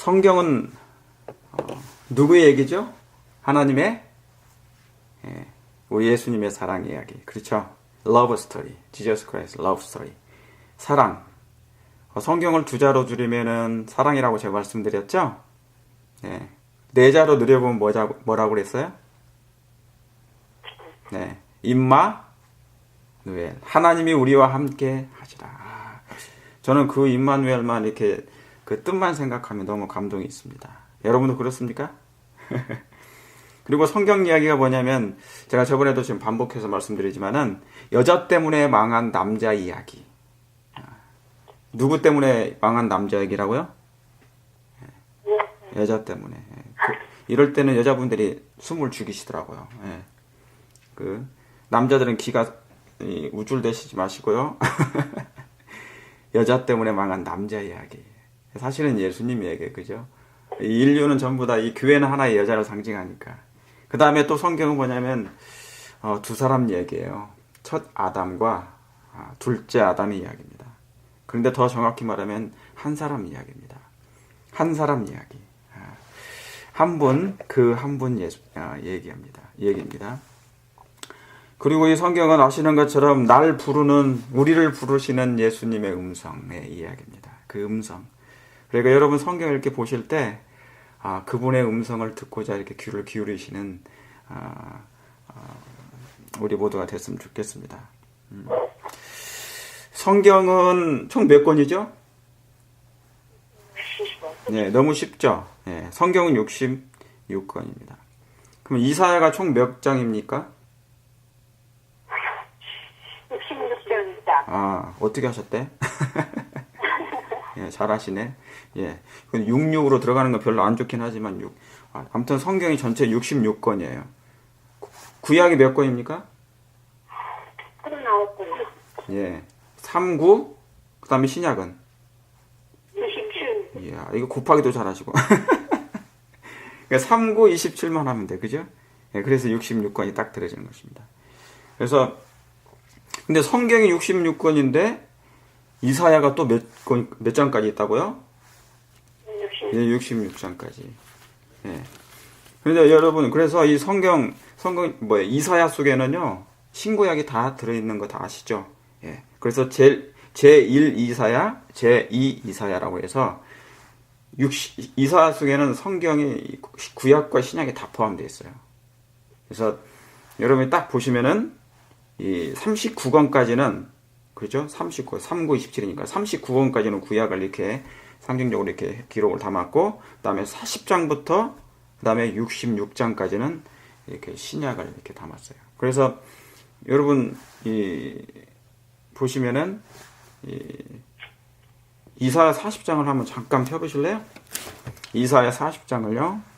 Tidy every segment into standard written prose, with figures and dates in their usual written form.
성경은 누구의 얘기죠? 하나님의, 우리 예수님의 사랑 이야기. 그렇죠? Love story. Jesus Christ love story. 사랑. 성경을 두 자로 줄이면은 사랑이라고 제가 말씀드렸죠? 네 자로 늘려보면 뭐라고 그랬어요? 네. 임마누엘. 하나님이 우리와 함께 하시라. 저는 그 임마누엘만 이렇게 그 뜻만 생각하면 너무 감동이 있습니다. 여러분도 그렇습니까? 그리고 성경 이야기가 뭐냐면 제가 저번에도 지금 반복해서 말씀드리지만은 여자 때문에 망한 남자 이야기. 누구 때문에 망한 남자 얘기라고요? 여자 때문에. 이럴 때는 여자분들이 숨을 죽이시더라고요. 그 남자들은 기가 우쭐대시지 마시고요. 여자 때문에 망한 남자 이야기. 사실은 예수님 이야기, 그죠? 인류는 전부 다 이 교회는 하나의 여자를 상징하니까. 그 다음에 또 성경은 뭐냐면 두 사람 얘기예요. 첫 아담과 둘째 아담의 이야기입니다. 그런데 더 정확히 말하면 한 사람 이야기입니다. 한 사람 이야기. 한 분, 그 한 분 얘기입니다. 그리고 이 성경은 아시는 것처럼 날 부르는, 우리를 부르시는 예수님의 음성의 이야기입니다. 그 음성. 그러니까 여러분 성경을 이렇게 보실 때, 그분의 음성을 듣고자 이렇게 귀를 기울이시는, 우리 모두가 됐으면 좋겠습니다. 성경은 총 몇 권이죠? 네, 너무 쉽죠? 네, 성경은 66권입니다. 그럼 이사야가 총 몇 장입니까? 66장입니다. 어떻게 하셨대? 예, 잘하시네. 예. 66으로 들어가는 건 별로 안 좋긴 하지만, 아무튼 성경이 전체 66권이에요. 구약이 몇 권입니까? 39권. 예. 39, 그 다음에 신약은? 27. 이야, 이거 곱하기도 잘하시고. 그러니까 39, 27만 하면 돼. 그죠? 예, 그래서 66권이 딱 들어지는 것입니다. 그래서, 근데 성경이 66권인데, 이사야가 또 몇 장까지 있다고요? 66장까지. 예. 그런데 여러분, 그래서 이 성경, 이사야 속에는요, 신구약이 다 들어있는 거 다 아시죠? 예. 그래서 제1 이사야, 제2 이사야라고 해서, 이사야 속에는 성경이 구약과 신약이 다 포함되어 있어요. 그래서 여러분이 딱 보시면은, 이 39권까지는 그렇죠? 39, 39, 27이니까 39권까지는 구약을 이렇게 상징적으로 이렇게 기록을 담았고, 그 다음에 40장부터 그 다음에 66장까지는 이렇게 신약을 이렇게 담았어요. 그래서 여러분 보시면은 이사야 40장을 한번 잠깐 펴보실래요? 이사야 40장을요.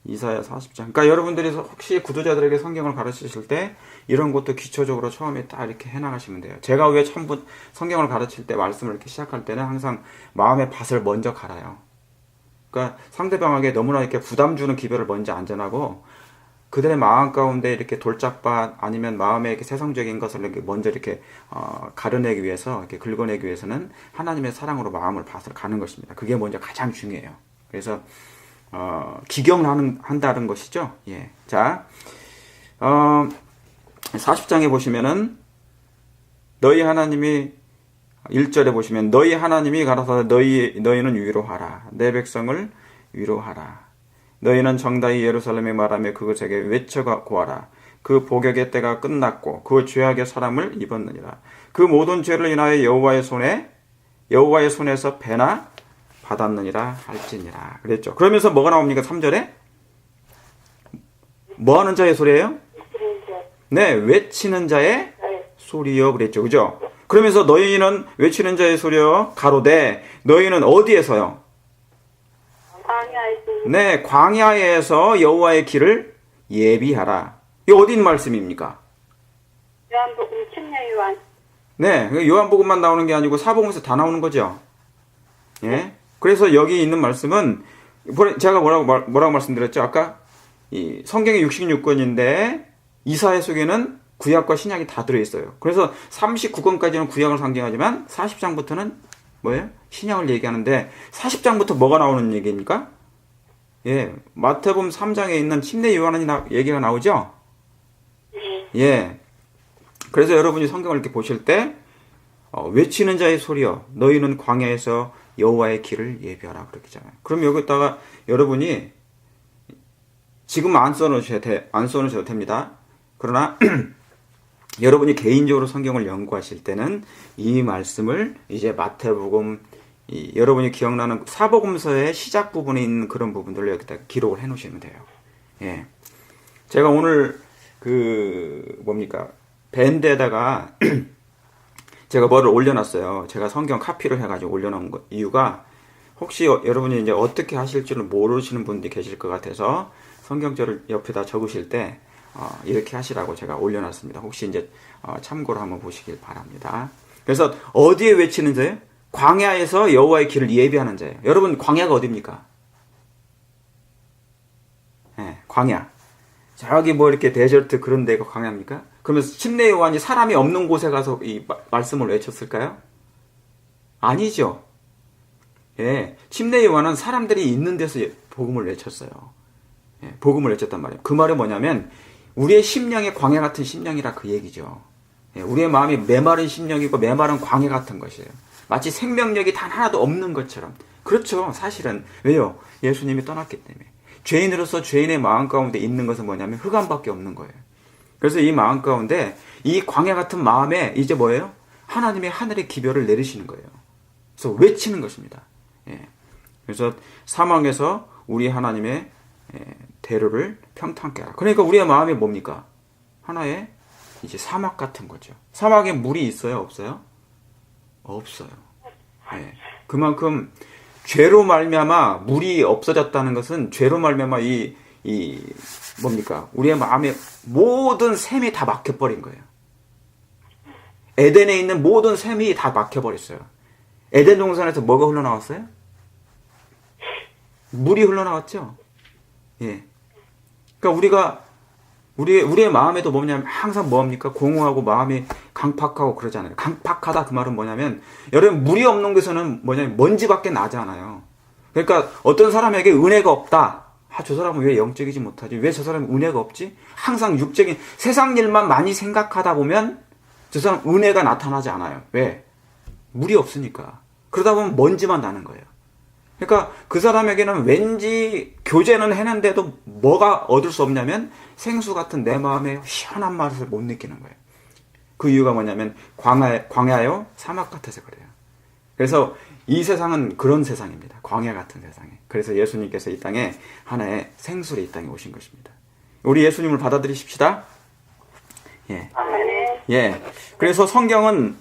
이사야 40장. 그러니까 여러분들이 혹시 구도자들에게 성경을 가르치실 때 이런 것도 기초적으로 처음에 딱 이렇게 해나가시면 돼요. 제가 왜 처음부터 성경을 가르칠 때 말씀을 이렇게 시작할 때는 항상 마음의 밭을 먼저 갈아요. 그러니까 상대방에게 너무나 이렇게 부담 주는 기별을 먼저 안전하고, 그들의 마음 가운데 이렇게 돌짝밭 아니면 마음의 이렇게 세상적인 것을 이렇게 먼저 이렇게 가려내기 위해서, 이렇게 긁어내기 위해서는 하나님의 사랑으로 마음을 밭을 가는 것입니다. 그게 먼저 가장 중요해요. 그래서 기경을 한다는 것이죠. 예. 자, 40장에 보시면은, 너희 하나님이, 1절에 보시면, 너희 하나님이 가라사대 너희는 위로하라. 내 백성을 위로하라. 너희는 정다이 예루살렘에 말하며 그것에게 외쳐 고하라. 그 복역의 때가 끝났고, 그 죄악의 사람을 입었느니라. 그 모든 죄를 인하여 여호와의 손에서 배나 받았느니라 할지니라. 그랬죠. 그러면서 뭐가 나옵니까? 3절에? 뭐 하는 자의 소리예요? 네, 외치는 자의 소리요. 그랬죠. 그죠? 그러면서 너희는 외치는 자의 소리요. 가로되, 너희는 어디에서요? 네, 광야에서 여호와의 길을 예비하라. 이게 어디 있는 말씀입니까? 요한복음 10년 요한. 네, 요한복음만 나오는 게 아니고 사복음에서 다 나오는 거죠. 예. 그래서 여기 있는 말씀은, 제가 뭐라고 말씀드렸죠? 아까 이 성경이 66권인데 이사야 속에는 구약과 신약이 다 들어있어요. 그래서 39권까지는 구약을 상징하지만 40장부터는 뭐예요? 신약을 얘기하는데 40장부터 뭐가 나오는 얘기입니까? 예, 마태복음 3장에 있는 침례 요한이 얘기가 나오죠? 예. 그래서 여러분이 성경을 이렇게 보실 때 외치는 자의 소리여 너희는 광야에서 여호와의 길을 예비하라 그렇게잖아요. 그럼 여기다가 여러분이 지금 안 써놓으셔도 됩니다. 그러나 여러분이 개인적으로 성경을 연구하실 때는 이 말씀을 이제 마태복음 여러분이 기억나는 사복음서의 시작 부분에 있는 그런 부분들을 여기다 기록을 해 놓으시면 돼요. 예. 제가 오늘 밴드에다가 제가 뭐를 올려놨어요. 제가 성경 카피를 해가지고 올려놓은 이유가 혹시 여러분이 이제 어떻게 하실 줄을 모르시는 분들이 계실 것 같아서 성경절을 옆에다 적으실 때 이렇게 하시라고 제가 올려놨습니다. 혹시 이제 참고로 한번 보시길 바랍니다. 그래서 어디에 외치는 자예요? 광야에서 여호와의 길을 예비하는 자예요. 여러분 광야가 어디입니까? 네, 광야. 저기 뭐 이렇게 데저트 그런 데가 광야입니까? 그러면서 침례 요한이 사람이 없는 곳에 가서 이 말씀을 외쳤을까요? 아니죠. 예, 침례 요한은 사람들이 있는 데서 복음을 외쳤어요. 예, 복음을 외쳤단 말이에요. 그 말은 뭐냐면 우리의 심령이 광야 같은 심령이라 그 얘기죠. 예, 우리의 마음이 메마른 심령이고 메마른 광야 같은 것이에요. 마치 생명력이 단 하나도 없는 것처럼. 그렇죠. 사실은 왜요? 예수님이 떠났기 때문에. 죄인으로서 죄인의 마음 가운데 있는 것은 뭐냐면 흑암밖에 없는 거예요. 그래서 이 마음 가운데 이 광야 같은 마음에 이제 뭐예요? 하나님의 하늘의 기별을 내리시는 거예요. 그래서 외치는 것입니다. 예. 그래서 사망에서 우리 하나님의 대로를 평탄케 하라. 그러니까 우리의 마음이 뭡니까? 하나의 이제 사막 같은 거죠. 사막에 물이 있어요? 없어요? 없어요. 예. 그만큼 죄로 말미암아 물이 없어졌다는 것은 죄로 말미암아 우리의 마음에 모든 샘이 다 막혀버린 거예요. 에덴에 있는 모든 샘이 다 막혀버렸어요. 에덴 동산에서 뭐가 흘러나왔어요? 물이 흘러나왔죠. 예. 그러니까 우리의 마음에도 뭐냐면 항상 뭐합니까? 공허하고 마음이 강팍하고 그러잖아요. 강팍하다 그 말은 뭐냐면 여러분 물이 없는 곳에서는 뭐냐면 먼지밖에 나지 않아요. 그러니까 어떤 사람에게 은혜가 없다. 저 사람은 왜 영적이지 못하지? 왜 저 사람은 은혜가 없지? 항상 육적인 세상 일만 많이 생각하다 보면 저 사람 은혜가 나타나지 않아요. 왜? 물이 없으니까. 그러다 보면 먼지만 나는 거예요. 그러니까 그 사람에게는 왠지 교제는 했는데도 뭐가 얻을 수 없냐면 생수 같은 내 마음의 시원한 맛을 못 느끼는 거예요. 그 이유가 뭐냐면 광야요 사막 같아서 그래요. 그래서 이 세상은 그런 세상입니다. 광야 같은 세상에. 그래서 예수님께서 이 땅에 하나의 생수로 이 땅에 오신 것입니다. 우리 예수님을 받아들이십시다. 예. 예. 그래서 성경은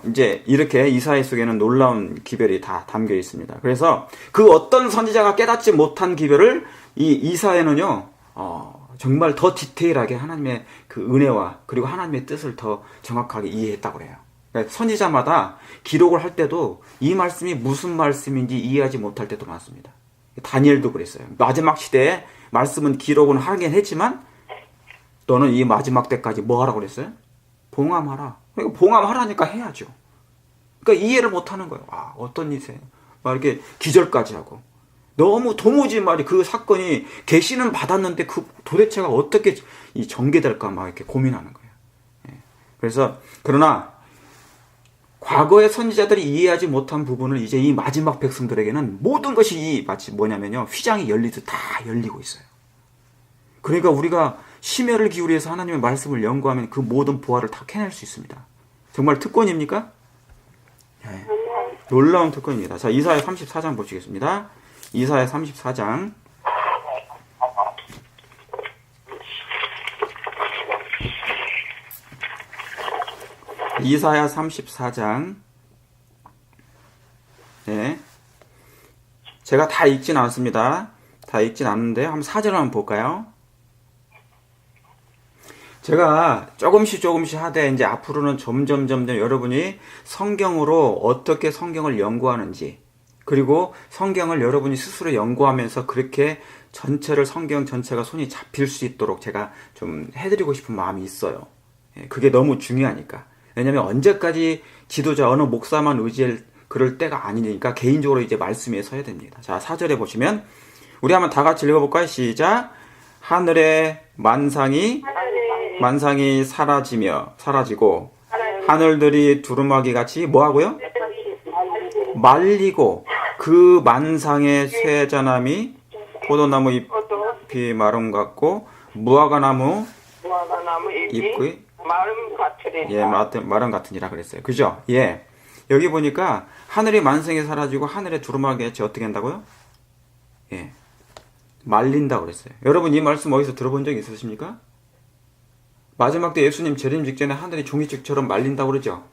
이제 이렇게 이사야 속에는 놀라운 기별이 다 담겨 있습니다. 그래서 그 어떤 선지자가 깨닫지 못한 기별을 이 이사야는요, 정말 더 디테일하게 하나님의 그 은혜와 그리고 하나님의 뜻을 더 정확하게 이해했다고 그래요. 그러니까 선지자마다 기록을 할 때도 이 말씀이 무슨 말씀인지 이해하지 못할 때도 많습니다. 다니엘도 그랬어요. 마지막 시대에 말씀은 기록은 하긴 했지만 너는 이 마지막 때까지 뭐 하라고 그랬어요? 봉함하라. 그러니까 봉함하라니까 해야죠. 그러니까 이해를 못하는 거예요. 어떤 일이세요? 막 이렇게 기절까지 하고. 너무 도무지 말이 그 사건이 계시는 받았는데 그 도대체가 어떻게 이 전개될까 막 이렇게 고민하는 거예요. 예. 그래서 그러나 과거의 선지자들이 이해하지 못한 부분을 이제 이 마지막 백성들에게는 모든 것이 마치 뭐냐면요 휘장이 열리듯 다 열리고 있어요. 그러니까 우리가 심혈을 기울여서 하나님의 말씀을 연구하면 그 모든 보화를 다 캐낼 수 있습니다. 정말 특권입니까? 네. 놀라운 특권입니다. 자, 이사야 34장 보시겠습니다. 이사야 34장. 이사야 34장. 네. 제가 다 읽진 않습니다. 다 읽진 않는데 한번 4절 한번 볼까요? 제가 조금씩 하되 이제 앞으로는 점점 여러분이 성경으로 어떻게 성경을 연구하는지 그리고 성경을 여러분이 스스로 연구하면서 그렇게 성경 전체가 손이 잡힐 수 있도록 제가 좀 해드리고 싶은 마음이 있어요. 그게 너무 중요하니까. 왜냐면 언제까지 지도자 어느 목사만 의지할 그럴 때가 아니니까 개인적으로 이제 말씀 위에 서야 됩니다. 자, 4절에 보시면 우리 한번 다 같이 읽어볼까요? 시작. 하늘의 만상이 사라지고 하늘들이 두루마기 같이 뭐하고요? 말리고 그 만상의 쇠자나미 포도나무 잎이 마름 같고 무화과나무 잎의 마름 같으리. 예, 마름 같으니라 그랬어요. 그죠? 예. 여기 보니까 하늘이 만상에 사라지고 하늘의 두루마기 같이 어떻게 한다고요? 예. 말린다고 그랬어요. 여러분 이 말씀 어디서 들어본 적 있으십니까? 마지막 때 예수님 재림 직전에 하늘이 종이책처럼 말린다고 그러죠?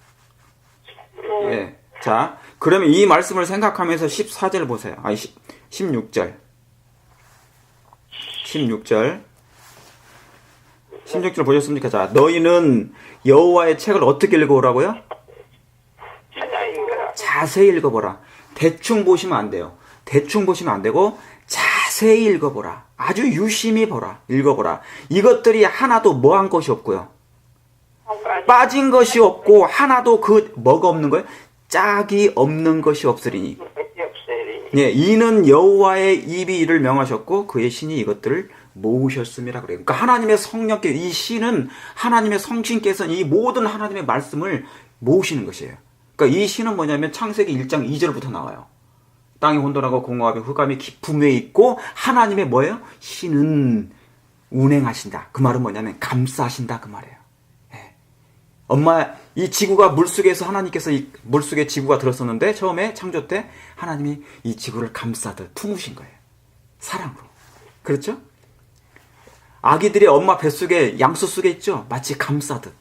예. 자, 그러면 이 말씀을 생각하면서 14절 보세요. 아니, 16절. 16절 보셨습니까? 자, 너희는 여호와의 책을 어떻게 읽어오라고요? 자세히 읽어보라. 대충 보시면 안 돼요. 대충 보시면 안 되고 자세히 읽어보라. 아주 유심히 보라. 읽어보라. 이것들이 하나도 뭐한 것이 없고요. 빠진 것이 없고 하나도 그 뭐가 없는 거예요? 짝이 없는 것이 없으리니. 예, 이는 여호와의 입이 이를 명하셨고 그의 신이 이것들을 모으셨음이라 그래요. 그러니까 하나님의 성령께 이 신은 하나님의 성신께서 이 모든 하나님의 말씀을 모으시는 것이에요. 그러니까 이 신은 뭐냐면 창세기 1장 2절부터 나와요. 땅이 혼돈하고 공허하며 흑암이 깊음에 있고 하나님의 뭐예요? 신은 운행하신다. 그 말은 뭐냐면 감싸신다 그 말이에요. 예. 엄마 이 지구가 물속에서 하나님께서 이 물속에 지구가 들었었는데 처음에 창조 때 하나님이 이 지구를 감싸듯 품으신 거예요. 사랑으로. 그렇죠? 아기들이 엄마 뱃속에 양수 속에 있죠? 마치 감싸듯.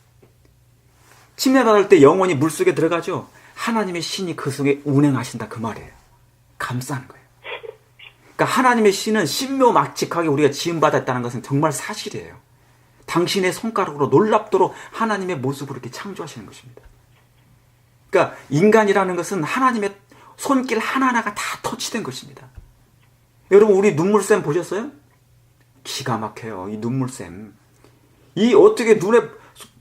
침례 받을 때 영혼이 물속에 들어가죠? 하나님의 신이 그 속에 운행하신다 그 말이에요. 감싸는 거예요. 그러니까 하나님의 신은 신묘막측하게 우리가 지음받았다는 것은 정말 사실이에요. 당신의 손가락으로 놀랍도록 하나님의 모습으로 이렇게 창조하시는 것입니다. 그러니까 인간이라는 것은 하나님의 손길 하나하나가 다 터치된 것입니다. 여러분 우리 눈물샘 보셨어요? 기가 막혀요. 이 눈물샘. 이 어떻게 눈에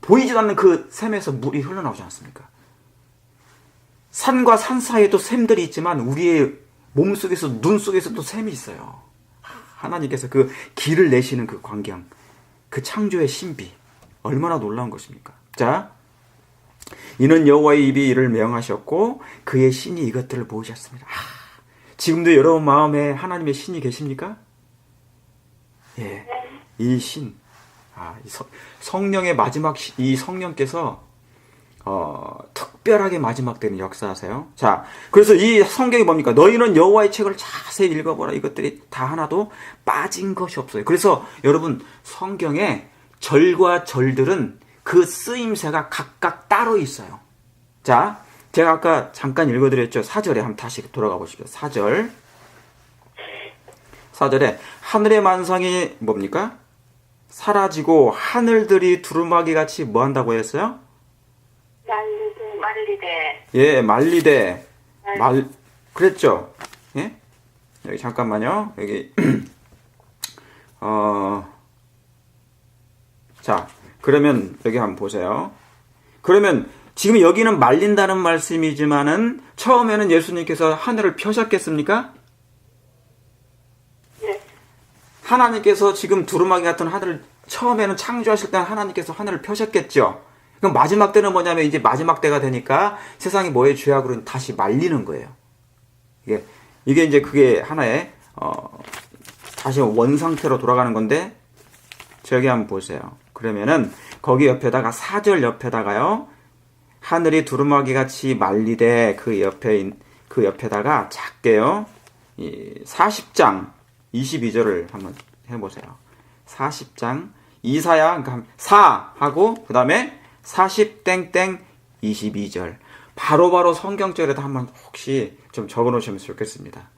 보이지 않는 그 샘에서 물이 흘러나오지 않습니까? 산과 산 사이에도 샘들이 있지만 우리의 몸속에서 눈 속에서도 샘이 있어요. 하나님께서 그 길을 내시는 그 광경, 그 창조의 신비 얼마나 놀라운 것입니까? 자, 이는 여호와의 입이 이를 명하셨고 그의 신이 이것들을 모으셨습니다. 지금도 여러분 마음에 하나님의 신이 계십니까? 예, 이 신, 성령의 마지막 이 성령께서 특별하게 마지막 때는 역사하세요. 자, 그래서 이 성경이 뭡니까? 너희는 여호와의 책을 자세히 읽어보라. 이것들이 다 하나도 빠진 것이 없어요. 그래서 여러분 성경에 절과 절들은 그 쓰임새가 각각 따로 있어요. 자, 제가 아까 잠깐 읽어드렸죠. 4절에 한번 다시 돌아가 보십시오. 4절에 하늘의 만상이 뭡니까? 사라지고 하늘들이 두루마기 같이 뭐 한다고 했어요? 말리되. 예, 말리되. 그랬죠? 예? 여기 잠깐만요. 여기, 자, 그러면 여기 한번 보세요. 그러면 지금 여기는 말린다는 말씀이지만은 처음에는 예수님께서 하늘을 펴셨겠습니까? 네. 하나님께서 지금 두루마기 같은 하늘을 처음에는 창조하실 때는 하나님께서 하늘을 펴셨겠죠? 그럼 마지막 때는 뭐냐면 이제 마지막 때가 되니까 세상이 뭐의 죄악으로 다시 말리는 거예요. 이게 이제 그게 하나의 다시 원상태로 돌아가는 건데 저기 한번 보세요. 그러면은 거기 옆에다가 4절 옆에다가요. 하늘이 두루마기 같이 말리되 그 옆에다가 작게요. 이 40장 22절을 한번 해보세요. 40장 이사야 그러니까 4 하고 그 다음에 40땡땡 22절 바로바로 성경절에다 한번 혹시 좀 적어 놓으시면 좋겠습니다.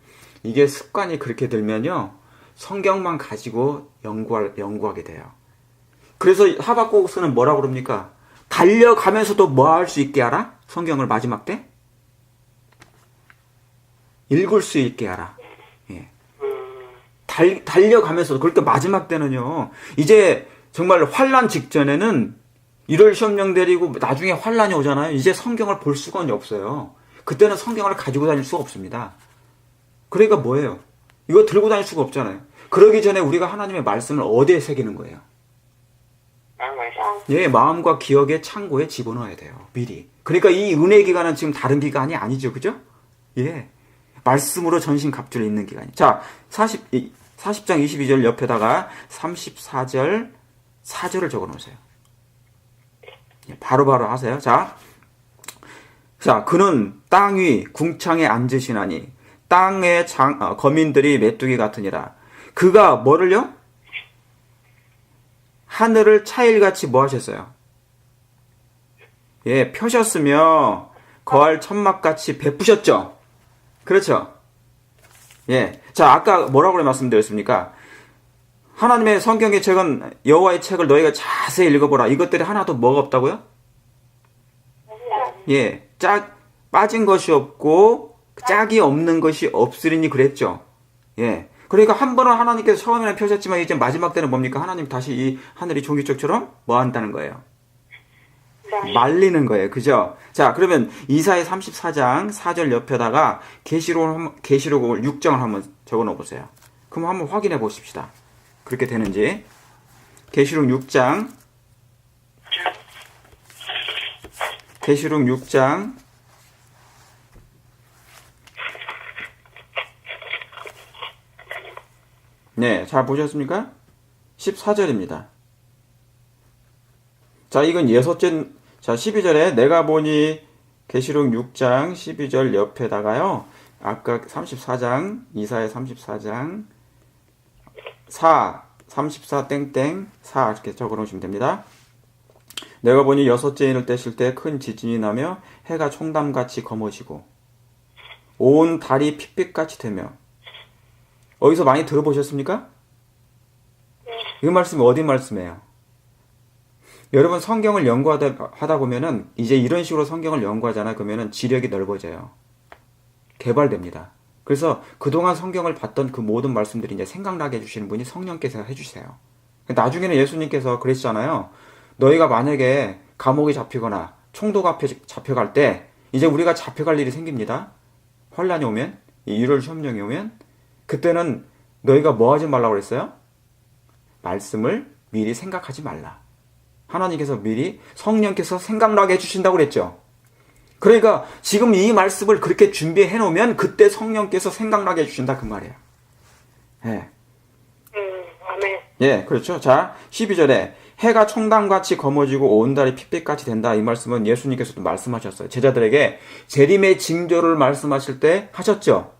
이게 습관이 그렇게 들면요 성경만 가지고 연구하게 돼요. 그래서 하박국서는 뭐라고 그럽니까? 달려가면서도 뭐 할 수 있게 하라? 성경을 마지막 때? 읽을 수 있게 하라. 예. 달려가면서도 그러니까 마지막 때는요 이제 정말 환난 직전에는 1월 시험령 내리고 나중에 환란이 오잖아요. 이제 성경을 볼 수가 없어요. 그때는 성경을 가지고 다닐 수가 없습니다. 그러니까 뭐예요? 이거 들고 다닐 수가 없잖아요. 그러기 전에 우리가 하나님의 말씀을 어디에 새기는 거예요? 예, 마음과 기억의 창고에 집어넣어야 돼요. 미리. 그러니까 이 은혜 기간은 지금 다른 기간이 아니죠. 그죠? 예. 말씀으로 전신 갑주를 입는 기간이. 자, 40장 22절 옆에다가 34절 4절을 적어 놓으세요. 예, 바로바로 하세요. 자, 그는 땅 위 궁창에 앉으시나니 땅의 거민들이 메뚜기 같으니라. 그가 뭐를요? 하늘을 차일같이 뭐 하셨어요? 예, 펴셨으며 거할 천막같이 베푸셨죠? 그렇죠? 예. 자, 아까 뭐라고 말씀드렸습니까? 하나님의 성경의 책은 여호와의 책을 너희가 자세히 읽어보라. 이것들이 하나도 뭐가 없다고요? 예. 빠진 것이 없고 짝이 없는 것이 없으리니 그랬죠? 예. 그러니까 한 번은 하나님께서 처음에는 펴셨지만 이제 마지막 때는 뭡니까? 하나님 다시 이 하늘이 종이쪽처럼 뭐 한다는 거예요? 말리는 거예요. 그죠? 자, 그러면 이사야 34장 4절 옆에다가 계시록을 6장을 한번 적어 놓어 보세요. 그럼 한번 확인해 보십시다. 그렇게 되는지. 계시록 6장 네, 잘 보셨습니까? 14절입니다. 자, 이건 자, 12절에 내가 보니 계시록 6장 12절 옆에다가요. 아까 34장, 이사야 34장 34 땡땡 4 이렇게 적어 놓으시면 됩니다. 내가 보니 여섯째 인을 떼실 때 큰 지진이 나며 해가 총담같이 검어지고 온 달이 핏빛같이 되며 어디서 많이 들어보셨습니까? 이 말씀이 어디 말씀이에요? 여러분 성경을 연구하다 보면은 이제 이런 식으로 성경을 연구하잖아요. 그러면은 지력이 넓어져요. 개발됩니다. 그래서 그동안 성경을 봤던 그 모든 말씀들이 이제 생각나게 해주시는 분이 성령께서 해주세요. 나중에는 예수님께서 그랬잖아요. 너희가 만약에 감옥에 잡히거나 총독 앞에 잡혀갈 때 이제 우리가 잡혀갈 일이 생깁니다. 환란이 오면, 이 1월 시험령이 오면 그때는 너희가 뭐 하지 말라고 그랬어요? 말씀을 미리 생각하지 말라. 하나님께서 미리 성령께서 생각나게 해주신다고 그랬죠. 그러니까 지금 이 말씀을 그렇게 준비해 놓으면 그때 성령께서 생각나게 해주신다 그 말이에요. 예. 아멘. 예, 그렇죠. 자, 12절에 해가 총당같이 검어지고 온 달이 핏빛같이 된다. 이 말씀은 예수님께서도 말씀하셨어요. 제자들에게 재림의 징조를 말씀하실 때 하셨죠.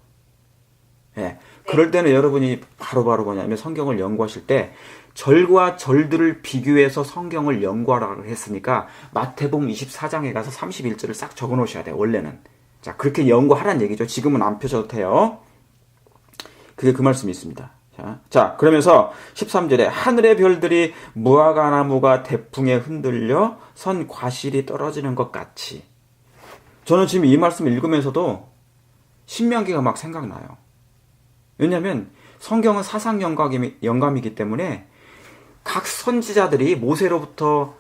예. 그럴 때는 여러분이 바로바로 뭐냐면 성경을 연구하실 때 절과 절들을 비교해서 성경을 연구하라고 했으니까 마태복음 24장에 가서 31절을 싹 적어 놓으셔야 돼요. 원래는. 자, 그렇게 연구하라는 얘기죠. 지금은 안 펴셔도 돼요. 그게 그 말씀이 있습니다. 자, 그러면서 13절에 하늘의 별들이 무화과 나무가 대풍에 흔들려 선 과실이 떨어지는 것 같이. 저는 지금 이 말씀을 읽으면서도 신명기가 막 생각나요. 왜냐하면 성경은 사상 영감이기 때문에 각 선지자들이 모세로부터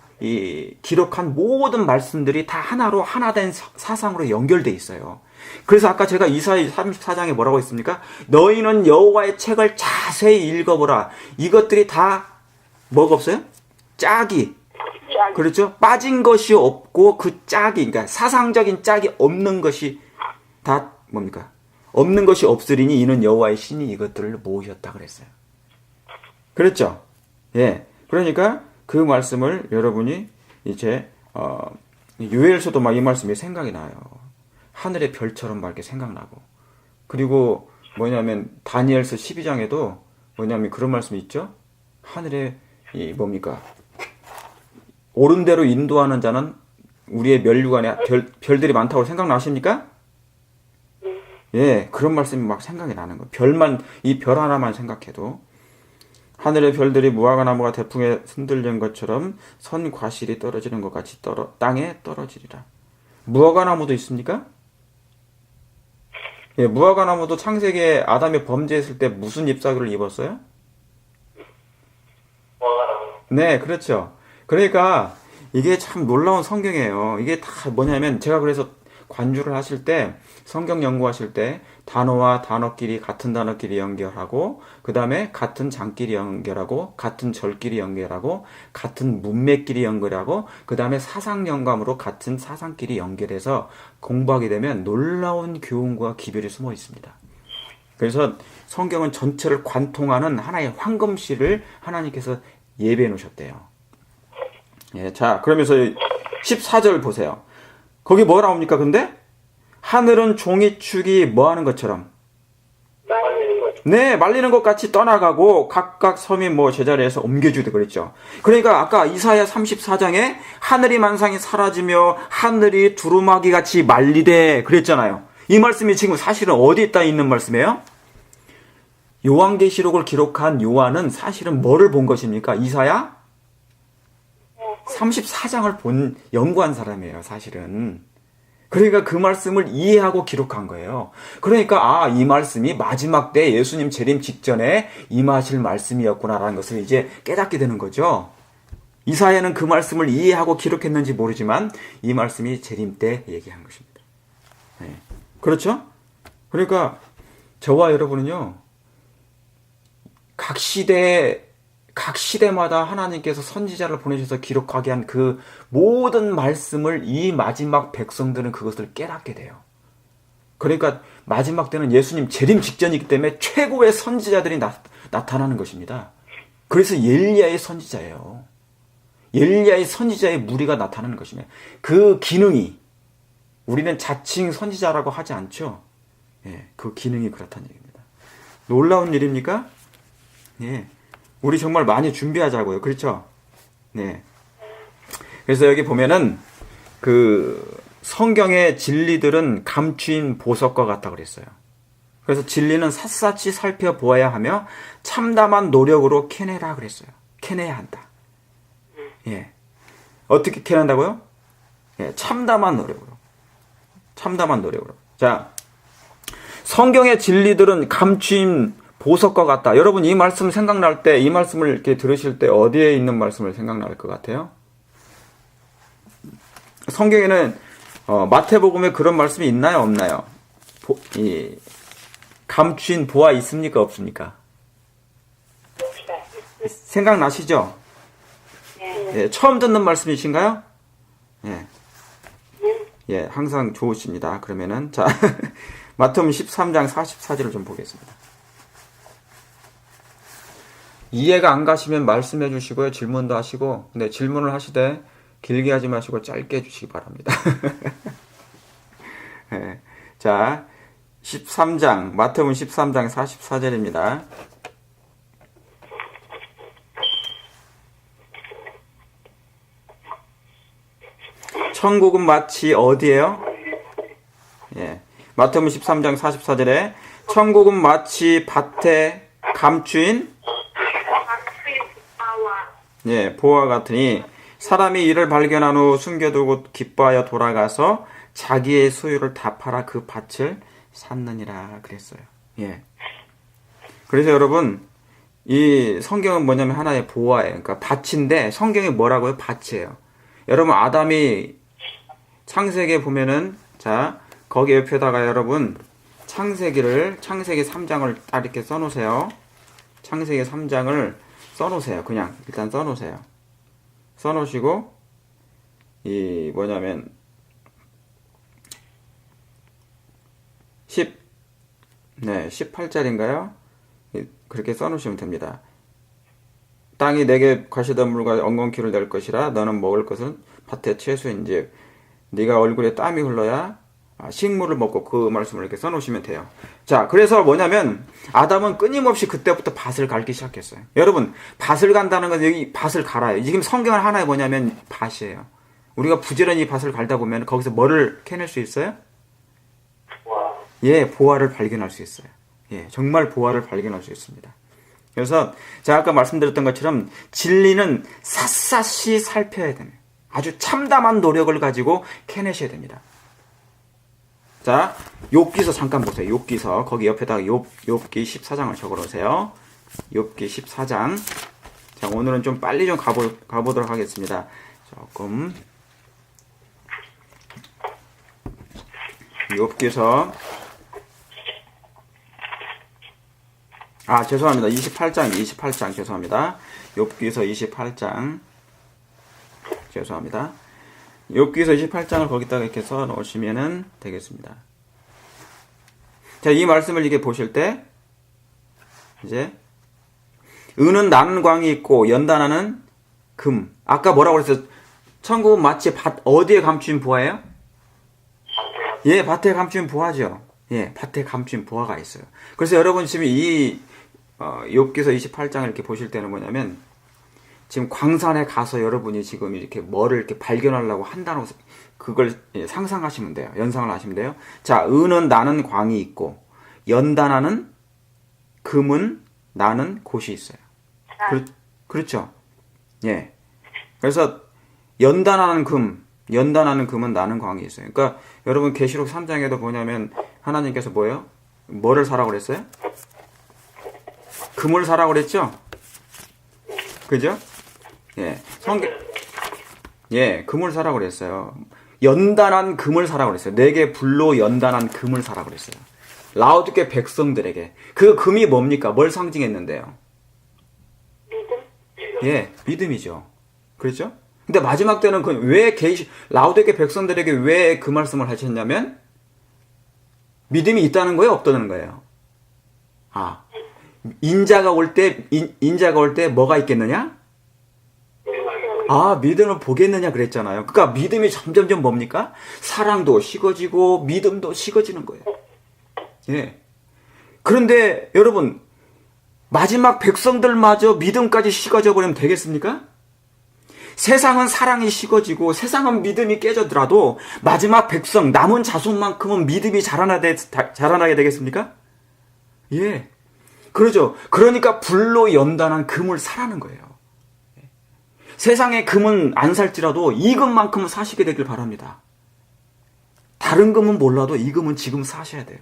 기록한 모든 말씀들이 다 하나로 하나된 사상으로 연결돼 있어요. 그래서 아까 제가 이사야 34장에 뭐라고 했습니까? 너희는 여호와의 책을 자세히 읽어보라. 이것들이 다 뭐가 없어요? 짝이. 그렇죠? 빠진 것이 없고 그 짝이, 그러니까 사상적인 짝이 없는 것이 다 뭡니까? 없는 것이 없으리니 이는 여호와의 신이 이것들을 모으셨다 그랬어요. 그렇죠? 예. 그러니까 그 말씀을 여러분이 이제 요엘서도 막 이 말씀이 생각이 나요. 하늘의 별처럼 막 이렇게 생각나고. 그리고 뭐냐면 다니엘서 12장에도 뭐냐면 그런 말씀이 있죠. 하늘에 뭡니까? 옳은 대로 인도하는 자는 우리의 면류관에 별들이 많다고 생각나십니까? 예, 그런 말씀이 막 생각이 나는 거예요. 이 별 하나만 생각해도 하늘의 별들이 무화과 나무가 대풍에 흔들린 것처럼 선 과실이 떨어지는 것 같이 땅에 떨어지리라. 무화과 나무도 있습니까? 예, 무화과 나무도 창세기에 아담이 범죄했을 때 무슨 잎사귀를 입었어요? 네, 그렇죠. 그러니까 이게 참 놀라운 성경이에요. 이게 다 뭐냐면 제가 그래서 관주를 하실 때, 성경 연구하실 때 단어와 단어끼리 같은 단어끼리 연결하고, 그 다음에 같은 장끼리 연결하고, 같은 절끼리 연결하고, 같은 문맥끼리 연결하고, 그 다음에 사상 영감으로 같은 사상끼리 연결해서 공부하게 되면 놀라운 교훈과 기별이 숨어 있습니다. 그래서 성경은 전체를 관통하는 하나의 황금실을 하나님께서 예배해 놓으셨대요. 예, 자, 그러면서 14절 보세요. 거기 뭐 나옵니까, 근데? 하늘은 종이축이 뭐 하는 것처럼? 말리는 것. 네, 말리는 것 같이 떠나가고 각각 섬이 뭐 제자리에서 옮겨주되 그랬죠. 그러니까 아까 이사야 34장에 하늘이 만상이 사라지며 하늘이 두루마기 같이 말리되 그랬잖아요. 이 말씀이 지금 사실은 어디에 있는 말씀이에요? 요한계시록을 기록한 요한은 사실은 뭐를 본 것입니까? 이사야 34장을 연구한 사람이에요, 사실은. 그러니까 그 말씀을 이해하고 기록한 거예요. 그러니까 이 말씀이 마지막 때 예수님 재림 직전에 임하실 말씀이었구나라는 것을 이제 깨닫게 되는 거죠. 이사야는 그 말씀을 이해하고 기록했는지 모르지만 이 말씀이 재림 때 얘기한 것입니다. 네. 그렇죠? 그러니까 저와 여러분은요, 각 시대마다 하나님께서 선지자를 보내셔서 기록하게 한 그 모든 말씀을 이 마지막 백성들은 그것을 깨닫게 돼요. 그러니까 마지막 때는 예수님 재림 직전이기 때문에 최고의 선지자들이 나타나는 것입니다. 그래서 엘리야의 선지자예요. 엘리야의 선지자의 무리가 나타나는 것입니다. 그 기능이, 우리는 자칭 선지자라고 하지 않죠. 예, 그 기능이 그렇다는 얘기입니다. 놀라운 일입니까? 예. 우리 정말 많이 준비하자고요. 그렇죠? 네. 그래서 여기 보면은 그 성경의 진리들은 감추인 보석과 같다 그랬어요. 그래서 진리는 샅샅이 살펴보아야 하며 참담한 노력으로 캐내라 그랬어요. 캐내야 한다. 예. 어떻게 캐낸다고요? 예, 참담한 노력으로. 참담한 노력으로. 자, 성경의 진리들은 감추인 보석과 같다. 여러분 이 말씀 생각날 때, 이 말씀을 이렇게 들으실 때 어디에 있는 말씀을 생각날 것 같아요? 성경에는 마태복음에 그런 말씀이 있나요, 없나요? 이 감추인 보화 있습니까, 없습니까? 생각나시죠? 예, 처음 듣는 말씀이신가요? 예. 예, 항상 좋으십니다. 그러면은 자, 마태복음 13장 44절을 좀 보겠습니다. 이해가 안 가시면 말씀해 주시고요. 질문도 하시고, 근데 질문을 하시되 길게 하지 마시고 짧게 해주시기 바랍니다. 네. 자, 13장, 마태복음 13장 44절입니다. 천국은 마치 어디예요? 예. 마태복음 13장 44절에 천국은 마치 밭에 감추인 예, 보화 같으니 사람이 이를 발견한 후 숨겨두고 기뻐하여 돌아가서 자기의 소유를 다 팔아 그 밭을 샀느니라 그랬어요. 예. 그래서 여러분, 이 성경은 뭐냐면 하나의 보화예요. 그러니까 밭인데 성경이 뭐라고요? 밭이에요. 여러분 아담이 창세기에 보면은 자, 거기 옆에다가 여러분 창세기 3장을 딱 이렇게 써놓으세요. 창세기 3장을 써놓으세요. 그냥 일단 써놓으세요. 써놓으시고 이 뭐냐면 18절인가요? 그렇게 써놓으시면 됩니다. 땅이 내게 과실나물과 엉겅퀴를 낼 것이라 너는 먹을 것은 밭의 채소인지 네가 얼굴에 땀이 흘러야 식물을 먹고 그 말씀을 이렇게 써놓으시면 돼요. 자, 그래서 뭐냐면 아담은 끊임없이 그때부터 밭을 갈기 시작했어요. 여러분, 밭을 간다는 건 여기 밭을 갈아요. 지금 성경은 하나에 뭐냐면 밭이에요. 우리가 부지런히 밭을 갈다 보면 거기서 뭐를 캐낼 수 있어요? 예, 보화를 발견할 수 있어요. 예, 정말 보화를 발견할 수 있습니다. 그래서 제가 아까 말씀드렸던 것처럼 진리는 샅샅이 살펴야 됩니다. 아주 참담한 노력을 가지고 캐내셔야 됩니다. 자, 욥기서 잠깐 보세요. 욥기서 거기 옆에다가 욥기 14장을 적어놓으세요. 욥기 14장. 자, 오늘은 좀 빨리 좀 가보도록 하겠습니다. 조금 욥기서 죄송합니다. 28장 죄송합니다. 욥기서 28장 죄송합니다. 욥기서 28장을 거기다가 이렇게 써 놓으시면은 되겠습니다. 자, 이 말씀을 이렇게 보실 때 이제 은은 나는 광이 있고 연단하는 금. 아까 뭐라고 그랬어요? 천국은 마치 밭 어디에 감추인 부화예요? 예, 밭에 감추인 부화죠. 예, 밭에 감추인 부화가 있어요. 그래서 여러분 지금 이 욥기서 28장을 이렇게 보실 때는 뭐냐면 지금 광산에 가서 여러분이 지금 이렇게 뭐를 이렇게 발견하려고 한다는 그걸 상상하시면 돼요. 연상을 하시면 돼요. 자, 은은 나는 광이 있고 연단하는 금은 나는 곳이 있어요. 그렇죠? 예. 그래서 연단하는 금은 나는 광이 있어요. 그러니까 여러분 계시록 3장에도 뭐냐면 하나님께서 뭐예요? 뭐를 사라고 그랬어요? 금을 사라고 그랬죠? 그죠? 예. 금을 사라고 그랬어요. 연단한 금을 사라고 그랬어요. 내게 불로 연단한 금을 사라고 그랬어요. 라오디게 백성들에게. 그 금이 뭡니까? 뭘 상징했는데요? 믿음? 예, 믿음이죠. 그렇죠? 근데 마지막 때는 왜 라오디게 백성들에게 왜 그 말씀을 하셨냐면 믿음이 있다는 거예요, 없다는 거예요? 인자가 올 때 뭐가 있겠느냐? 믿음을 보겠느냐 그랬잖아요. 그러니까 믿음이 점점점 뭡니까? 사랑도 식어지고 믿음도 식어지는 거예요. 예. 그런데 여러분 마지막 백성들마저 믿음까지 식어져 버리면 되겠습니까? 세상은 사랑이 식어지고 세상은 믿음이 깨져더라도 마지막 백성 남은 자손만큼은 믿음이 자라나게 되겠습니까? 예. 그러죠. 그러니까 불로 연단한 금을 사라는 거예요. 세상의 금은 안 살지라도 이 금만큼은 사시게 되길 바랍니다. 다른 금은 몰라도 이 금은 지금 사셔야 돼요.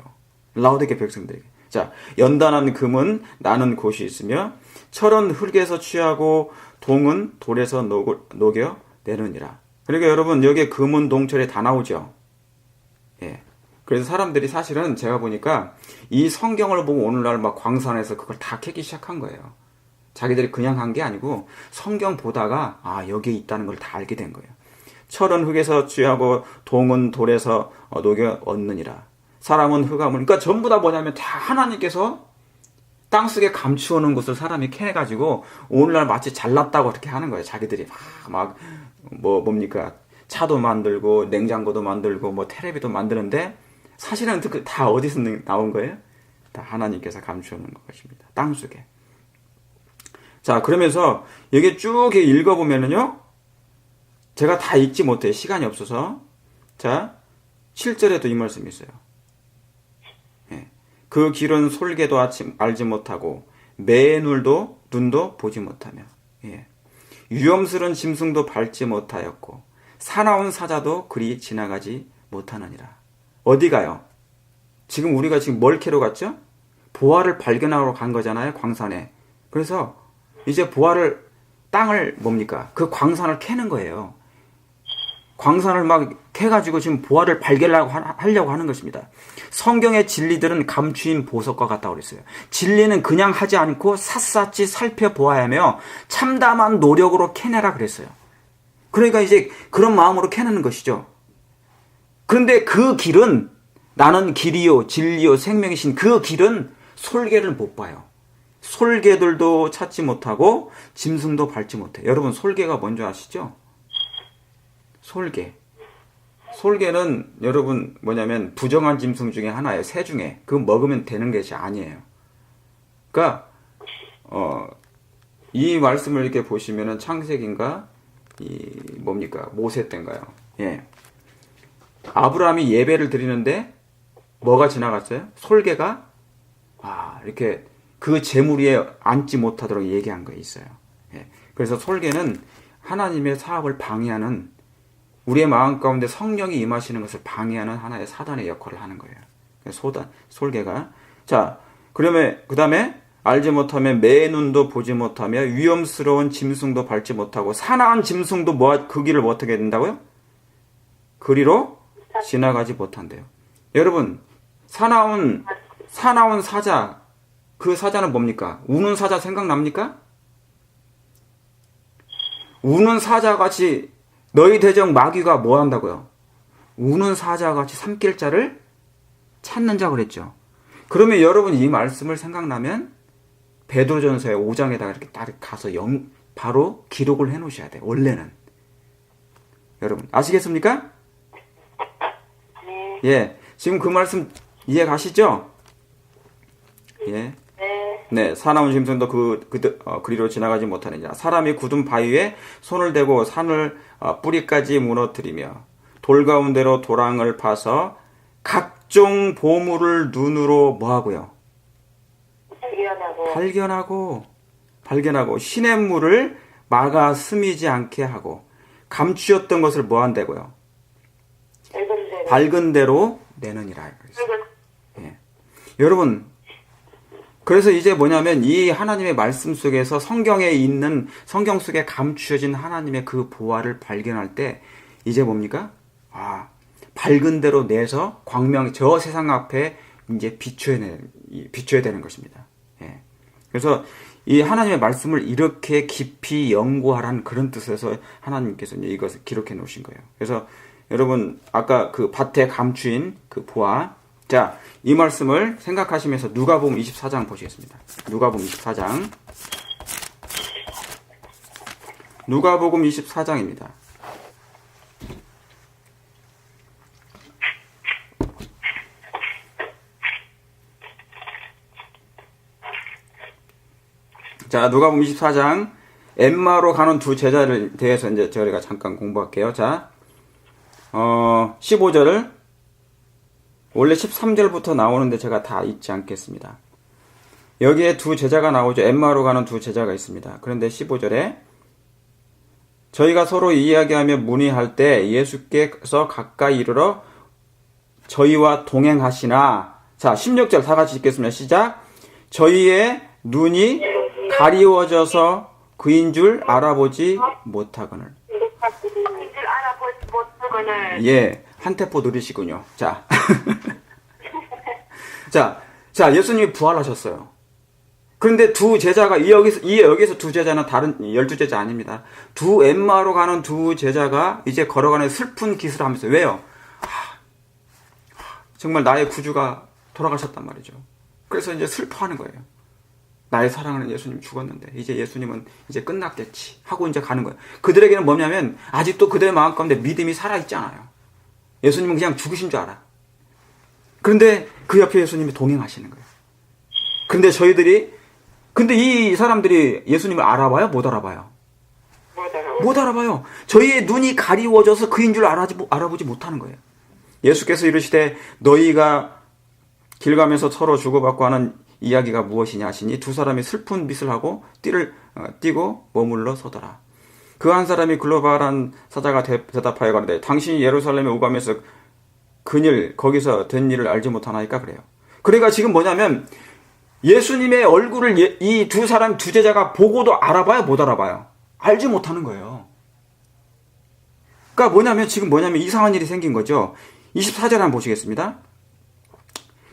라오디게 백성들에게. 자, 연단한 금은 나는 곳이 있으며 철은 흙에서 취하고 동은 돌에서 녹여 내느니라. 그러니까 여러분 여기에 금은 동철에 다 나오죠. 예. 그래서 사람들이 사실은 제가 보니까 이 성경을 보고 오늘날 막 광산에서 그걸 다 캐기 시작한 거예요. 자기들이 그냥 한 게 아니고 성경 보다가 여기에 있다는 걸 다 알게 된 거예요. 철은 흙에서 취하고 동은 돌에서 녹여 얻느니라. 사람은 흙암을. 그러니까 전부 다 뭐냐면 다 하나님께서 땅속에 감추어놓은 것을 사람이 캐가지고 오늘날 마치 잘났다고 그렇게 하는 거예요. 자기들이 뭡니까? 차도 만들고 냉장고도 만들고 뭐 텔레비도 만드는데 사실은 다 어디서 나온 거예요? 다 하나님께서 감추어놓은 것입니다. 땅속에. 자, 그러면서 여기 쭉 읽어보면은요, 제가 다 읽지 못해요. 시간이 없어서. 자, 7절에도 이 말씀이 있어요. 예. 그 길은 솔개도 알지 못하고, 매의 눈도 보지 못하며, 예. 위험스러운 짐승도 밟지 못하였고, 사나운 사자도 그리 지나가지 못하느니라. 어디 가요? 지금 우리가 지금 뭘 캐러 갔죠? 보화를 발견하러 간 거잖아요, 광산에. 그래서 이제 땅을 뭡니까? 그 광산을 캐는 거예요. 광산을 막 캐가지고 지금 보화를 발견하려고 하는 것입니다. 성경의 진리들은 감추인 보석과 같다고 그랬어요. 진리는 그냥 하지 않고 샅샅이 살펴보아야 하며 참담한 노력으로 캐내라 그랬어요. 그러니까 이제 그런 마음으로 캐내는 것이죠. 그런데 그 길은 나는 길이요 진리요 생명이신 그 길은 솔개를 못 봐요. 솔개들도 찾지 못하고 짐승도 밟지 못해. 여러분 솔개가 뭔지 아시죠? 솔개는 여러분 뭐냐면 부정한 짐승 중에 하나예요. 새 중에. 그거 먹으면 되는 것이 아니에요. 그러니까 이 말씀을 이렇게 보시면은 창세기인가 뭡니까? 모세 때인가요? 예. 아브라함이 예배를 드리는데 뭐가 지나갔어요? 솔개가 이렇게 그 재물 위에 앉지 못하도록 얘기한 거 있어요. 예. 그래서 솔개는 하나님의 사업을 방해하는 우리의 마음 가운데 성령이 임하시는 것을 방해하는 하나의 사단의 역할을 하는 거예요. 솔개가. 자, 그러면 그 다음에 알지 못하면 매의 눈도 보지 못하며 위험스러운 짐승도 밟지 못하고 사나운 짐승도 그 길을 어떻게 된다고요? 그리로 지나가지 못한대요. 여러분, 사나운 사자, 그 사자는 뭡니까? 우는 사자 생각납니까? 우는 사자같이 너희 대적 마귀가 뭐 한다고요? 우는 사자같이 삼킬 자를 찾는 자 그랬죠. 그러면 여러분 이 말씀을 생각나면 베드로전서의 5장에다가 이렇게 딱 가서 바로 기록을 해 놓으셔야 돼요. 원래는. 여러분 아시겠습니까? 네. 예. 지금 그 말씀 이해 가시죠? 예. 네. 네, 사나운 짐승도 그리로 지나가지 못하느니라. 사람이 굳은 바위에 손을 대고 산을 뿌리까지 무너뜨리며 돌 가운데로 도랑을 파서 각종 보물을 눈으로 뭐하고요? 발견하고 시냇물을 막아 스미지 않게 하고 감추었던 것을 뭐한다고요? 밝은 대로 내느니라. 예. 여러분, 그래서 이제 뭐냐면 이 하나님의 말씀 속에서 성경에 있는 성경 속에 감추어진 하나님의 그 보화를 발견할 때 이제 뭡니까? 밝은 대로 내서 광명 저 세상 앞에 이제 비춰야 되는 것입니다. 예. 그래서 이 하나님의 말씀을 이렇게 깊이 연구하라는 그런 뜻에서 하나님께서 이제 이것을 기록해 놓으신 거예요. 그래서 여러분 아까 그 밭에 감추인 그 보화, 자, 이 말씀을 생각하시면서 누가복음 24장 보시겠습니다. 누가복음 24장. 누가복음 24장입니다. 자, 누가복음 24장 엠마로 가는 두 제자를 대해서 이제 저희가 잠깐 공부할게요. 자, 15절을 원래 13절부터 나오는데 제가 다 읽지 않겠습니다. 여기에 두 제자가 나오죠. 엠마로 가는 두 제자가 있습니다. 그런데 15절에 저희가 서로 이야기하며 문의할 때 예수께서 가까이 이르러 저희와 동행하시나. 자, 16절 다 같이 읽겠습니다. 시작. 저희의 눈이 가리워져서 그인 줄 알아보지 못하거늘. 예, 한테포 누리시군요. 자. 자, 예수님이 부활하셨어요. 그런데 두 제자가, 여기서 두 제자는 다른 12제자 아닙니다. 두 엠마로 가는 두 제자가 이제 걸어가는 슬픈 기술을 하면서, 왜요? 정말 나의 구주가 돌아가셨단 말이죠. 그래서 이제 슬퍼하는 거예요. 나의 사랑하는 예수님 죽었는데 이제 예수님은 이제 끝났겠지 하고 이제 가는 거예요. 그들에게는 뭐냐면 아직도 그들의 마음 가운데 믿음이 살아있지 않아요. 예수님은 그냥 죽으신 줄 알아. 그런데 그 옆에 예수님이 동행하시는 거예요. 근데 이 사람들이 예수님을 알아봐요? 못 알아봐요? 못 알아봐요. 저희의 눈이 가리워져서 그인 줄 알아보지 못하는 거예요. 예수께서 이르시되 너희가 길 가면서 서로 주고받고 하는 이야기가 무엇이냐 하시니 두 사람이 슬픈 빛을 하고 띠고 머물러 서더라. 그 한 사람이 글로발한 사자가 대답하여 가로되 당신이 예루살렘에 오가면서 거기서 된 일을 알지 못하나이까 그래요. 그러니까 지금 뭐냐면 예수님의 얼굴을 이 두 제자가 보고도 알아봐요? 못 알아봐요? 알지 못하는 거예요. 그러니까 지금 이상한 일이 생긴 거죠. 24절 한번 보시겠습니다.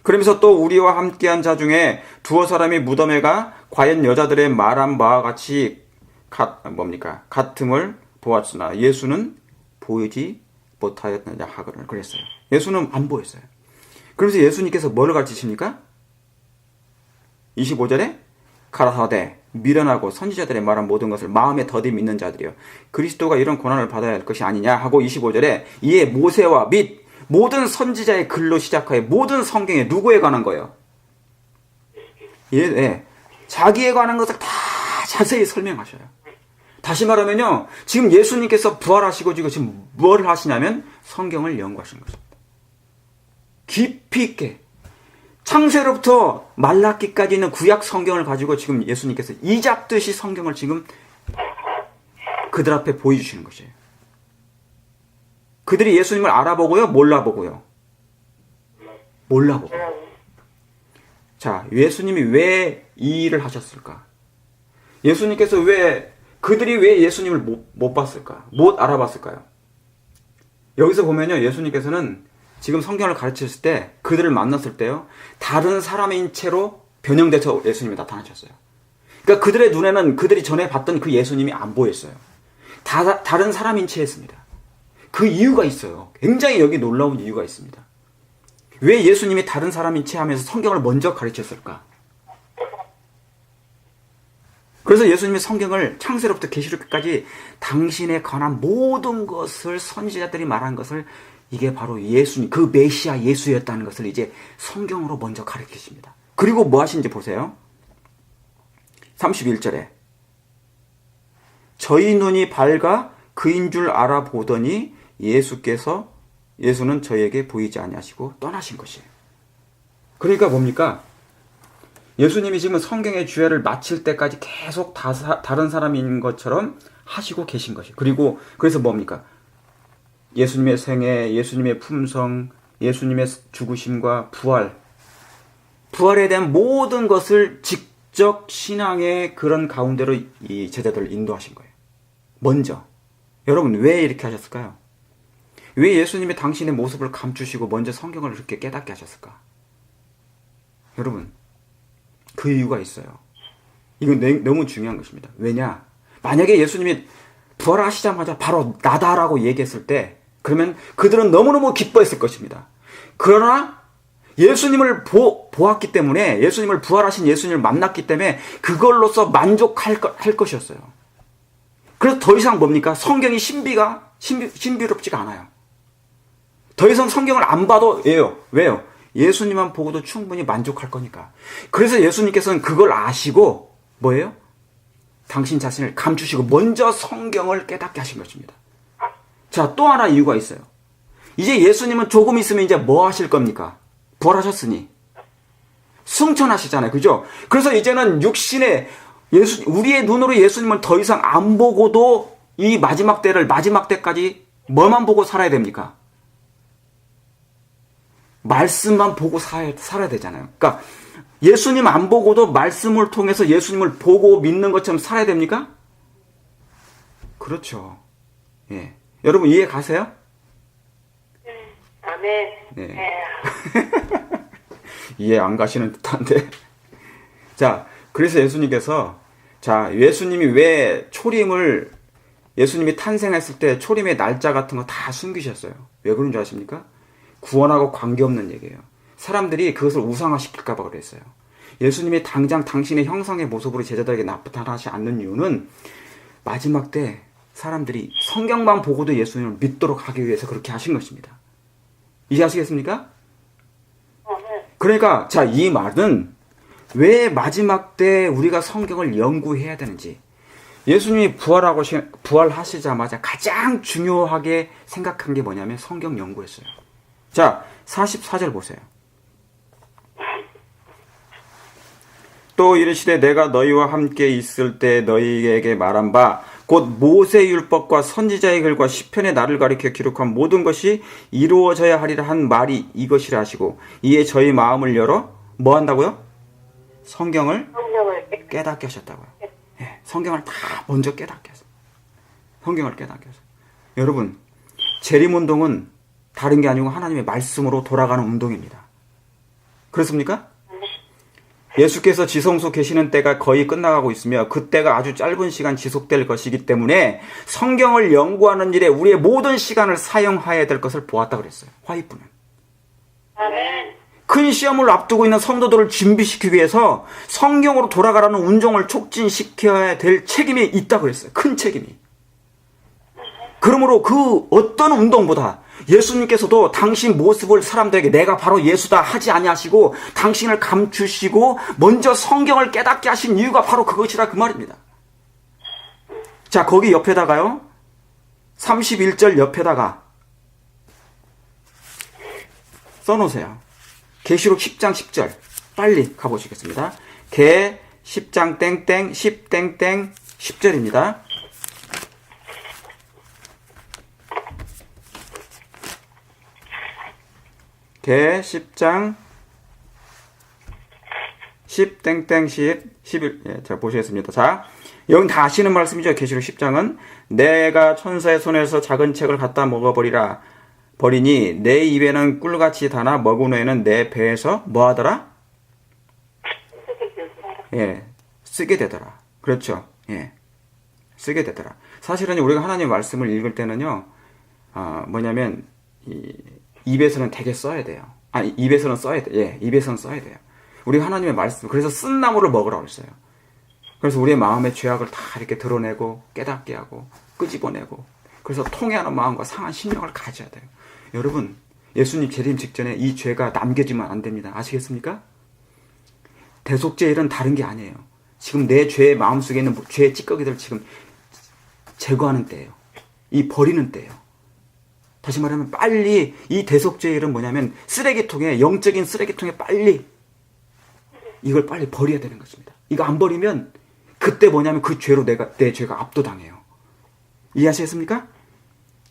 그러면서 또 우리와 함께한 자 중에 두어 사람이 무덤에 가 과연 여자들의 말한 바와 같이 같음을 보았으나 예수는 보이지 못하였느냐 하거늘 그랬어요. 예수는 안 보였어요. 그래서 예수님께서 뭐를 가르치십니까? 25절에 가라사대 미련하고 선지자들의 말한 모든 것을 마음에 더디 믿는 자들이요 그리스도가 이런 고난을 받아야 할 것이 아니냐 하고 25절에 이에 모세와 및 모든 선지자의 글로 시작하여 모든 성경에 누구에 관한 거예요? 자기에 관한 것을 다 자세히 설명하셔요. 다시 말하면요, 지금 예수님께서 부활하시고 지금 뭘 하시냐면 성경을 연구하시는 것입니다. 깊이 있게 창세로부터 말라기까지 있는 구약 성경을 가지고 지금 예수님께서 이잡듯이 성경을 지금 그들 앞에 보여주시는 것이에요. 그들이 예수님을 알아보고요? 몰라보고요? 몰라보고요. 자, 예수님이 왜 이 일을 하셨을까? 예수님께서 그들이 왜 예수님을 못 봤을까? 못 알아봤을까요? 여기서 보면요, 예수님께서는 지금 성경을 가르쳤을 때 그들을 만났을 때요. 다른 사람인 채로 변형돼서 예수님이 나타나셨어요. 그러니까 그들의 눈에는 그들이 전에 봤던 그 예수님이 안 보였어요. 다른 사람인 채였습니다. 그 이유가 있어요. 굉장히 여기 놀라운 이유가 있습니다. 왜 예수님이 다른 사람인 채 하면서 성경을 먼저 가르쳤을까? 그래서 예수님이 성경을 창세로부터 계시록까지 당신에 관한 모든 것을 선지자들이 말한 것을 이게 바로 예수님, 그 메시아 예수였다는 것을 이제 성경으로 먼저 가르치십니다. 그리고 뭐 하신지 보세요. 31절에 저희 눈이 밝아 그인 줄 알아보더니 예수는 저에게 보이지 아니하시고 떠나신 것이에요. 그러니까 뭡니까? 예수님이 지금 성경의 주야를 마칠 때까지 계속 다른 사람인 것처럼 하시고 계신 것이에요. 그리고 그래서 뭡니까? 예수님의 생애, 예수님의 품성, 예수님의 죽으심과 부활에 대한 모든 것을 직접 신앙의 그런 가운데로 이 제자들을 인도하신 거예요. 먼저. 여러분 왜 이렇게 하셨을까요? 왜 예수님이 당신의 모습을 감추시고 먼저 성경을 그렇게 깨닫게 하셨을까? 여러분 그 이유가 있어요. 이건 너무 중요한 것입니다. 왜냐? 만약에 예수님이 부활하시자마자 바로 나다라고 얘기했을 때 그러면 그들은 너무너무 기뻐했을 것입니다. 그러나 예수님을 보았기 때문에 예수님을 부활하신 예수님을 만났기 때문에 그걸로서 만족할 것이었어요. 그래서 더 이상 뭡니까? 성경이 신비롭지가 않아요. 더 이상 성경을 안 봐도 왜요? 예수님만 보고도 충분히 만족할 거니까. 그래서 예수님께서는 그걸 아시고 뭐예요? 당신 자신을 감추시고 먼저 성경을 깨닫게 하신 것입니다. 자, 또 하나 이유가 있어요. 이제 예수님은 조금 있으면 이제 뭐 하실 겁니까? 부활하셨으니 승천하시잖아요. 그죠? 그래서 이제는 우리의 눈으로 예수님은 더 이상 안 보고도 이 마지막 때까지 뭐만 보고 살아야 됩니까? 말씀만 보고 살아야 되잖아요. 그러니까 예수님 안 보고도 말씀을 통해서 예수님을 보고 믿는 것처럼 살아야 됩니까? 그렇죠. 예. 여러분 이해 가세요? 아멘. 네. 이해 안 가시는 듯한데. 자, 그래서 예수님이 왜 예수님이 탄생했을 때 초림의 날짜 같은 거 다 숨기셨어요. 왜 그런 줄 아십니까? 구원하고 관계없는 얘기예요. 사람들이 그것을 우상화시킬까 봐 그랬어요. 예수님이 당장 당신의 형상의 모습으로 제자들에게 나타나지 않는 이유는 마지막 때 사람들이 성경만 보고도 예수님을 믿도록 하기 위해서 그렇게 하신 것입니다. 이해하시겠습니까? 그러니까 이 말은 왜 마지막 때 우리가 성경을 연구해야 되는지, 예수님이 부활하시자마자 가장 중요하게 생각한 게 뭐냐면 성경 연구였어요. 자, 44절 보세요. 또 이르시되 내가 너희와 함께 있을 때 너희에게 말한 바 곧 모세 율법과 선지자의 글과 시편의 나를 가리켜 기록한 모든 것이 이루어져야 하리라 한 말이 이것이라 하시고 이에 저희 마음을 열어 뭐 한다고요? 성경을 깨닫게 하셨다고요. 예, 성경을 다 먼저 깨닫게 하셨어요. 성경을 깨닫게 하셨어요. 여러분, 재림운동은 다른 게 아니고 하나님의 말씀으로 돌아가는 운동입니다. 그렇습니까? 예수께서 지성소 계시는 때가 거의 끝나가고 있으며 그 때가 아주 짧은 시간 지속될 것이기 때문에 성경을 연구하는 일에 우리의 모든 시간을 사용해야 될 것을 보았다 그랬어요. 화이프는. 큰 시험을 앞두고 있는 성도들을 준비시키기 위해서 성경으로 돌아가라는 운동을 촉진시켜야 될 책임이 있다 그랬어요. 큰 책임이. 그러므로 그 어떤 운동보다 예수님께서도 당신 모습을 사람들에게 내가 바로 예수다 하지 아니하시고 당신을 감추시고 먼저 성경을 깨닫게 하신 이유가 바로 그것이라 그 말입니다. 자, 거기 옆에다가요. 31절 옆에다가 써놓으세요. 계시록 10장 10절. 빨리 가보시겠습니다. 계 10장 땡땡 10 땡땡 10절입니다. 계 10장 10 땡땡 11 예, 자 보시겠습니다. 자, 여기 다 아시는 말씀이죠. 계시록 10장은 내가 천사의 손에서 작은 책을 갖다 먹어버리라. 버리니 내 입에는 꿀같이 다나 먹은 후에는 내 배에서 뭐 하더라? 예, 쓰게 되더라. 그렇죠. 예, 쓰게 되더라. 사실은 우리가 하나님 말씀을 읽을 때는요, 뭐냐면 입에서는 되게 써야 돼요. 입에서는 써야 돼. 예, 입에서는 써야 돼요. 우리가 하나님의 말씀, 그래서 쓴 나무를 먹으라고 했어요. 그래서 우리의 마음의 죄악을 다 이렇게 드러내고 깨닫게 하고 끄집어내고, 그래서 통회하는 마음과 상한 심령을 가져야 돼요. 여러분, 예수님 재림 직전에 이 죄가 남겨지면 안 됩니다. 아시겠습니까? 대속죄일은 다른 게 아니에요. 지금 내 죄의 마음속에 있는 죄의 찌꺼기들을 지금 제거하는 때예요. 이 버리는 때예요. 다시 말하면 빨리 이 대속죄일은 뭐냐면 쓰레기통에, 영적인 쓰레기통에 빨리 이걸 빨리 버려야 되는 것입니다. 이거 안 버리면 그때 뭐냐면 그 죄로 내 죄가 압도당해요. 이해하시겠습니까?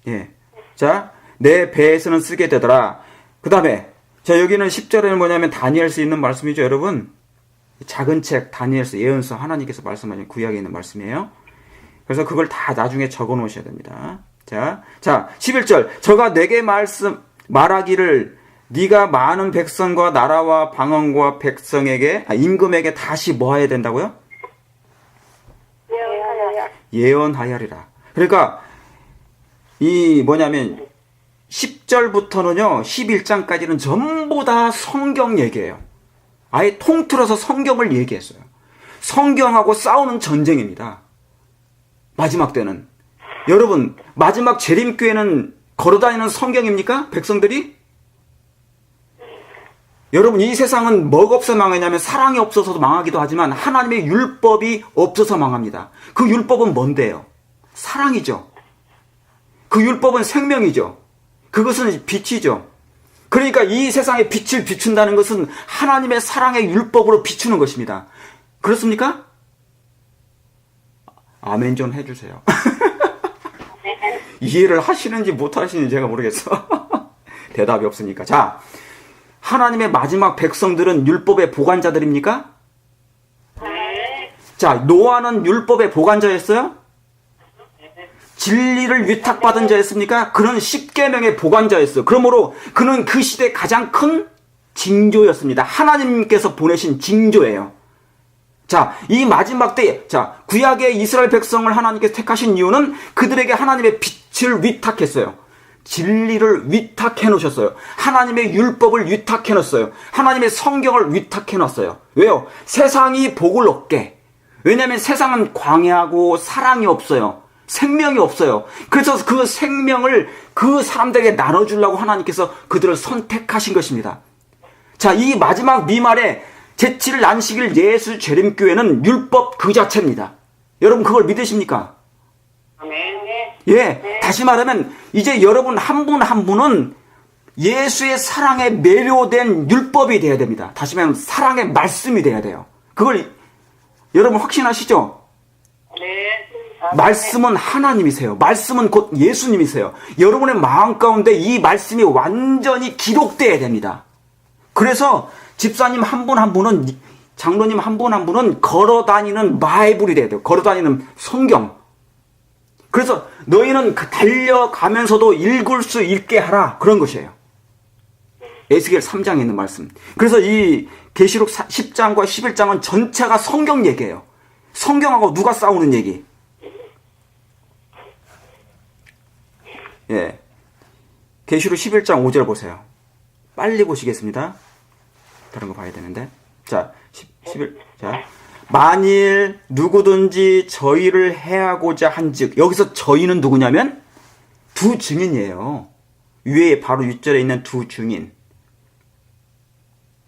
예. 자, 내 배에서는 쓰게 되더라. 그 다음에 자, 여기는 10절에는 뭐냐면 다니엘서 있는 말씀이죠, 여러분. 작은 책 다니엘서 예언서 하나님께서 말씀하신 구약에 있는 말씀이에요. 그래서 그걸 다 나중에 적어 놓으셔야 됩니다. 자, 11절. 저가 내게 말하기를 네가 많은 백성과 나라와 방언과 백성에게 임금에게 다시 뭐 해야 된다고요? 예언하여리라. 그러니까 이 뭐냐면 10절부터는요 11장까지는 전부 다 성경 얘기예요. 아예 통틀어서 성경을 얘기했어요. 성경하고 싸우는 전쟁입니다. 마지막 때는. 여러분, 마지막 재림교회는 걸어다니는 성경입니까? 백성들이? 여러분, 이 세상은 뭐가 없어 망하냐면 사랑이 없어서도 망하기도 하지만 하나님의 율법이 없어서 망합니다. 그 율법은 뭔데요? 사랑이죠. 그 율법은 생명이죠. 그것은 빛이죠. 그러니까 이 세상에 빛을 비춘다는 것은 하나님의 사랑의 율법으로 비추는 것입니다. 그렇습니까? 아멘 좀 해주세요. 이해를 하시는지 못 하시는지 제가 모르겠어. 대답이 없으니까. 자, 하나님의 마지막 백성들은 율법의 보관자들입니까? 자, 노아는 율법의 보관자였어요? 진리를 위탁받은 자였습니까? 그는 십계명의 보관자였어요. 그러므로 그는 그 시대의 가장 큰 징조였습니다. 하나님께서 보내신 징조예요. 자, 이 마지막 때에, 자, 구약의 이스라엘 백성을 하나님께서 택하신 이유는 그들에게 하나님의 빛을 위탁했어요. 진리를 위탁해 놓으셨어요. 하나님의 율법을 위탁해 놓았어요. 하나님의 성경을 위탁해 놨어요. 왜요? 세상이 복을 얻게. 왜냐하면 세상은 광야하고 사랑이 없어요. 생명이 없어요. 그래서 그 생명을 그 사람들에게 나눠주려고 하나님께서 그들을 선택하신 것입니다. 자, 이 마지막 미말에 제7일 안식일 예수 재림교회는 율법 그 자체입니다. 여러분 그걸 믿으십니까? 예, 다시 말하면 이제 여러분 한 분 한 분은 예수의 사랑에 매료된 율법이 돼야 됩니다. 다시 말하면 사랑의 말씀이 돼야 돼요. 그걸 여러분 확신하시죠? 말씀은 하나님이세요. 말씀은 곧 예수님이세요. 여러분의 마음 가운데 이 말씀이 완전히 기록돼야 됩니다. 그래서 집사님 한 분 한 분은, 장로님 한 분 한 분은 걸어다니는 바이블이 돼야 돼요. 걸어다니는 성경. 그래서 너희는 달려가면서도 읽을 수 있게 하라. 그런 것이에요. 에스겔 3장에 있는 말씀. 그래서 이 계시록 10장과 11장은 전체가 성경 얘기예요. 성경하고 누가 싸우는 얘기? 예. 계시록 11장 5절 보세요. 빨리 보시겠습니다. 다른 거 봐야 되는데. 자, 11. 자. 만일 누구든지 저희를 해하고자 한즉, 여기서 저희는 누구냐면 두 증인이에요. 위에 바로 윗절에 있는 두 증인.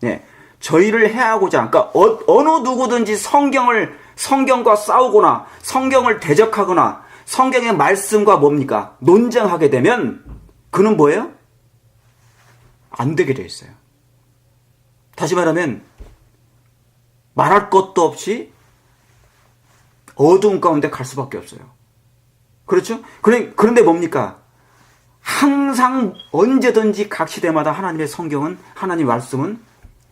네. 저희를 해하고자, 그러니까 어느 누구든지 성경과 싸우거나 성경을 대적하거나 성경의 말씀과 뭡니까? 논쟁하게 되면 그는 뭐예요? 안 되게 돼 있어요. 다시 말하면 말할 것도 없이 어두운 가운데 갈 수밖에 없어요. 그렇죠? 그런데 뭡니까? 항상 언제든지 각 시대마다 하나님의 성경은, 하나님의 말씀은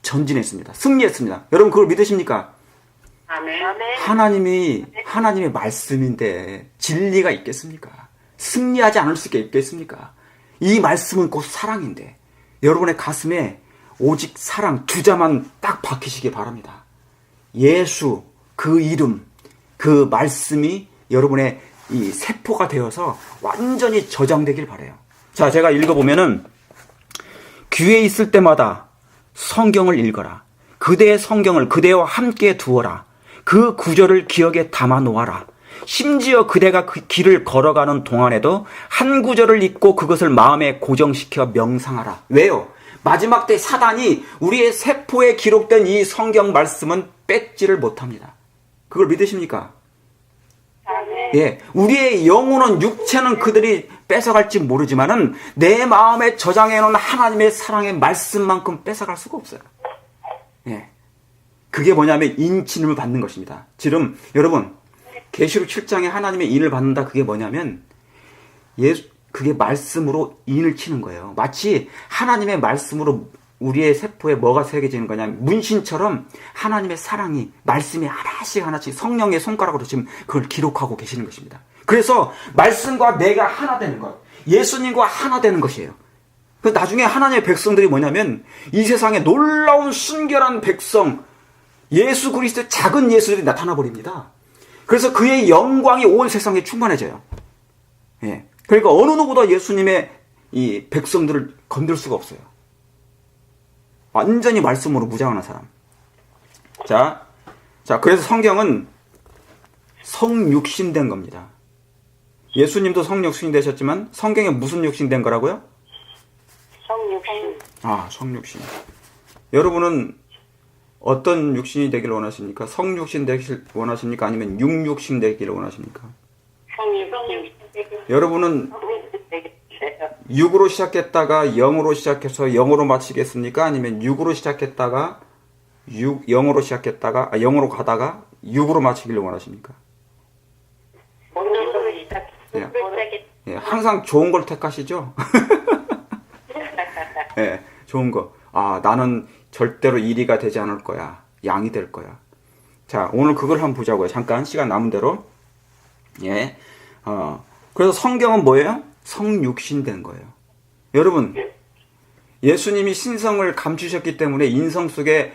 전진했습니다. 승리했습니다. 여러분 그걸 믿으십니까? 하나님의 말씀인데 진리가 있겠습니까? 승리하지 않을 수 있겠습니까? 이 말씀은 곧 사랑인데 여러분의 가슴에 오직 사랑 두 자만 딱 박히시기 바랍니다. 예수, 그 이름, 그 말씀이 여러분의 이 세포가 되어서 완전히 저장되길 바라요. 자, 제가 읽어보면은 귀에 있을 때마다 성경을 읽어라. 그대의 성경을 그대와 함께 두어라. 그 구절을 기억에 담아 놓아라. 심지어 그대가 그 길을 걸어가는 동안에도 한 구절을 읽고 그것을 마음에 고정시켜 명상하라. 왜요? 마지막 때 사단이 우리의 세포에 기록된 이 성경 말씀은 뺏지를 못합니다. 그걸 믿으십니까? 예, 우리의 영혼은 육체는 그들이 뺏어갈지 모르지만은 내 마음에 저장해놓은 하나님의 사랑의 말씀만큼 뺏어갈 수가 없어요. 예, 그게 뭐냐면 인침을 받는 것입니다. 지금 여러분 계시록 7장에 하나님의 인을 받는다. 그게 뭐냐면 그게 말씀으로 인을 치는 거예요. 마치 하나님의 말씀으로 우리의 세포에 뭐가 새겨지는 거냐면 문신처럼 하나님의 사랑이 말씀이 하나씩 성령의 손가락으로 지금 그걸 기록하고 계시는 것입니다. 그래서 말씀과 내가 하나 되는 것, 예수님과 하나 되는 것이에요. 나중에 하나님의 백성들이 뭐냐면 이 세상에 놀라운 순결한 백성 예수 그리스도의 작은 예수들이 나타나 버립니다. 그래서 그의 영광이 온 세상에 충만해져요. 예. 그러니까 어느 누구보다 예수님의 이 백성들을 건들 수가 없어요. 완전히 말씀으로 무장하는 사람. 자, 그래서 성경은 성육신된 겁니다. 예수님도 성육신이 되셨지만 성경에 무슨 육신된 거라고요? 성육신. 아, 성육신. 여러분은 어떤 육신이 되기를 원하십니까? 성육신 되기를 원하십니까? 아니면 육육신 되기를 원하십니까? 성육신. 여러분은 6으로 시작했다가 0으로 시작해서 0으로 마치겠습니까? 아니면 6으로 시작했다가 0으로 시작했다가 0으로 가다가 6으로 마치기를 원하십니까? 예, 항상 좋은 걸 택하시죠? 예, 좋은 거. 아, 나는 절대로 1위가 되지 않을 거야. 양이 될 거야. 자, 오늘 그걸 한번 보자고요. 잠깐 시간 남은 대로. 예. 그래서 성경은 뭐예요? 성육신된 거예요. 여러분, 예수님이 신성을 감추셨기 때문에 인성 속에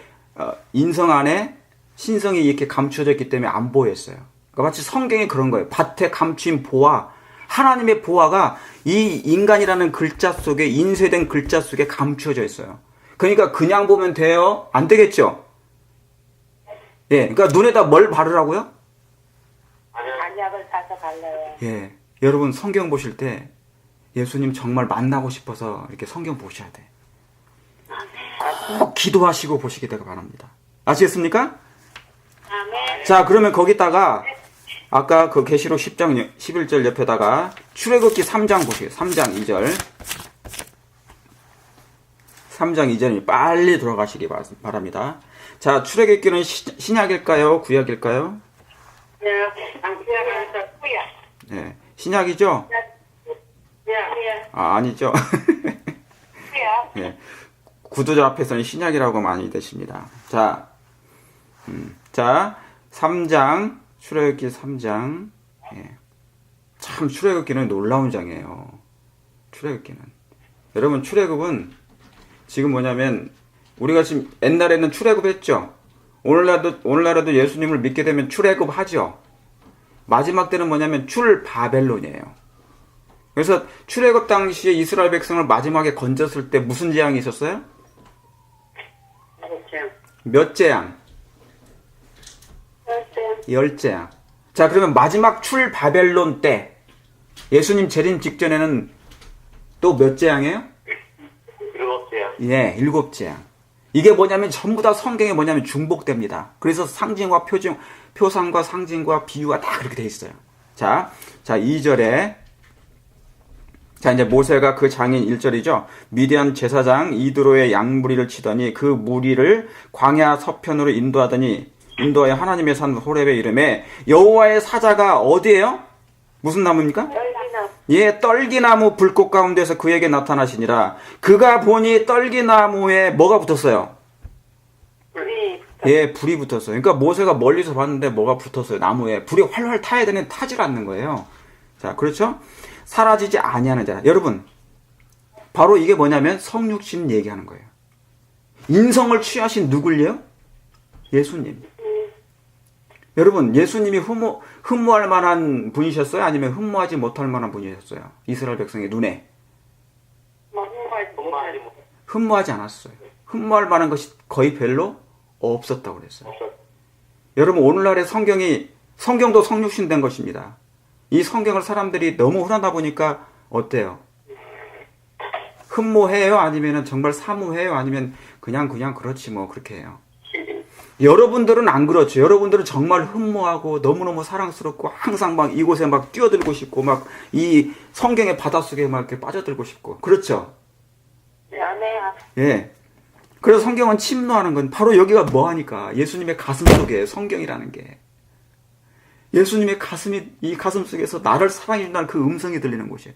인성 안에 신성이 이렇게 감추어졌기 때문에 안 보였어요. 그러니까 마치 성경이 그런 거예요. 밭에 감춘 보화, 하나님의 보화가 이 인간이라는 글자 속에 인쇄된 글자 속에 감추어져 있어요. 그러니까 그냥 보면 돼요? 안 되겠죠? 예, 그러니까 눈에다 뭘 바르라고요? 안약을 사서 발라요. 예, 여러분 성경 보실 때 예수님 정말 만나고 싶어서 이렇게 성경 보셔야 돼. 꼭 기도하시고 보시게 되길 바랍니다. 아시겠습니까? 아멘. 자, 그러면 거기다가 아까 그 계시록 10장 11절 옆에다가 출애굽기 3장 보세요. 3장 2절. 3장 2절이 빨리 들어가시기 바랍니다. 자, 출애굽기는 신약일까요? 구약일까요? 네, 신약이죠? 아, 아니죠. 네, 구두자 앞에서는 신약이라고 많이 되십니다. 자, 3장, 출애굽기 3장. 예. 참, 출애굽기는 놀라운 장이에요. 출애굽기는. 여러분, 출애굽은 지금 뭐냐면, 우리가 지금 옛날에는 출애굽했죠? 오늘날에도 예수님을 믿게 되면 출애굽하죠? 마지막 때는 뭐냐면, 출바벨론이에요. 그래서 출애굽 당시에 이스라엘 백성을 마지막에 건졌을 때 무슨 재앙이 있었어요? 몇 재앙? 10재앙. 자, 그러면 마지막 출바벨론 때 예수님 재림 직전에는 또 몇 재앙이에요? 7재앙. 예, 7재앙. 이게 뭐냐면 전부 다 성경에 뭐냐면 중복됩니다. 그래서 상징과 표상과 상징과 비유가 다 그렇게 돼 있어요. 자, 2절에 자, 이제 모세가 그 장인 1절이죠. 미디안 제사장 이드로의 양무리를 치더니 그 무리를 광야 서편으로 인도하여 하나님의 산 호렙의 이름에 여호와의 사자가 어디예요? 무슨 나무입니까? 떨기나무. 예, 떨기나무 불꽃 가운데서 그에게 나타나시니라. 그가 보니 떨기나무에 뭐가 붙었어요? 불이. 예, 불이 붙었어요. 그러니까 모세가 멀리서 봤는데 뭐가 붙었어요? 나무에. 불이 활활 타야 되는 타질 않는 거예요. 자, 그렇죠? 사라지지 아니하는 자라. 여러분, 바로 이게 뭐냐면 성육신 얘기하는 거예요. 인성을 취하신 누굴요? 예수님. 여러분, 예수님이 흠모할 만한 분이셨어요? 아니면 흠모하지 못할 만한 분이셨어요? 이스라엘 백성의 눈에. 흠모하지 않았어요. 흠모할 만한 것이 거의 별로 없었다고 그랬어요. 여러분, 오늘날의 성경도 성육신된 것입니다. 이 성경을 사람들이 너무 흔하다 보니까 어때요? 흠모해요? 아니면 정말 사모해요? 아니면 그냥 그렇지 뭐 그렇게 해요. 여러분들은 안 그렇죠. 여러분들은 정말 흠모하고 너무너무 사랑스럽고 항상 막 이곳에 막 뛰어들고 싶고 막 이 성경의 바닷속에 막 이렇게 빠져들고 싶고 그렇죠. 예. 그래서 성경은 침노하는 건 바로 여기가 뭐 하니까 예수님의 가슴 속에 성경이라는 게 예수님의 이 가슴 속에서 나를 사랑해준다는 그 음성이 들리는 곳이에요.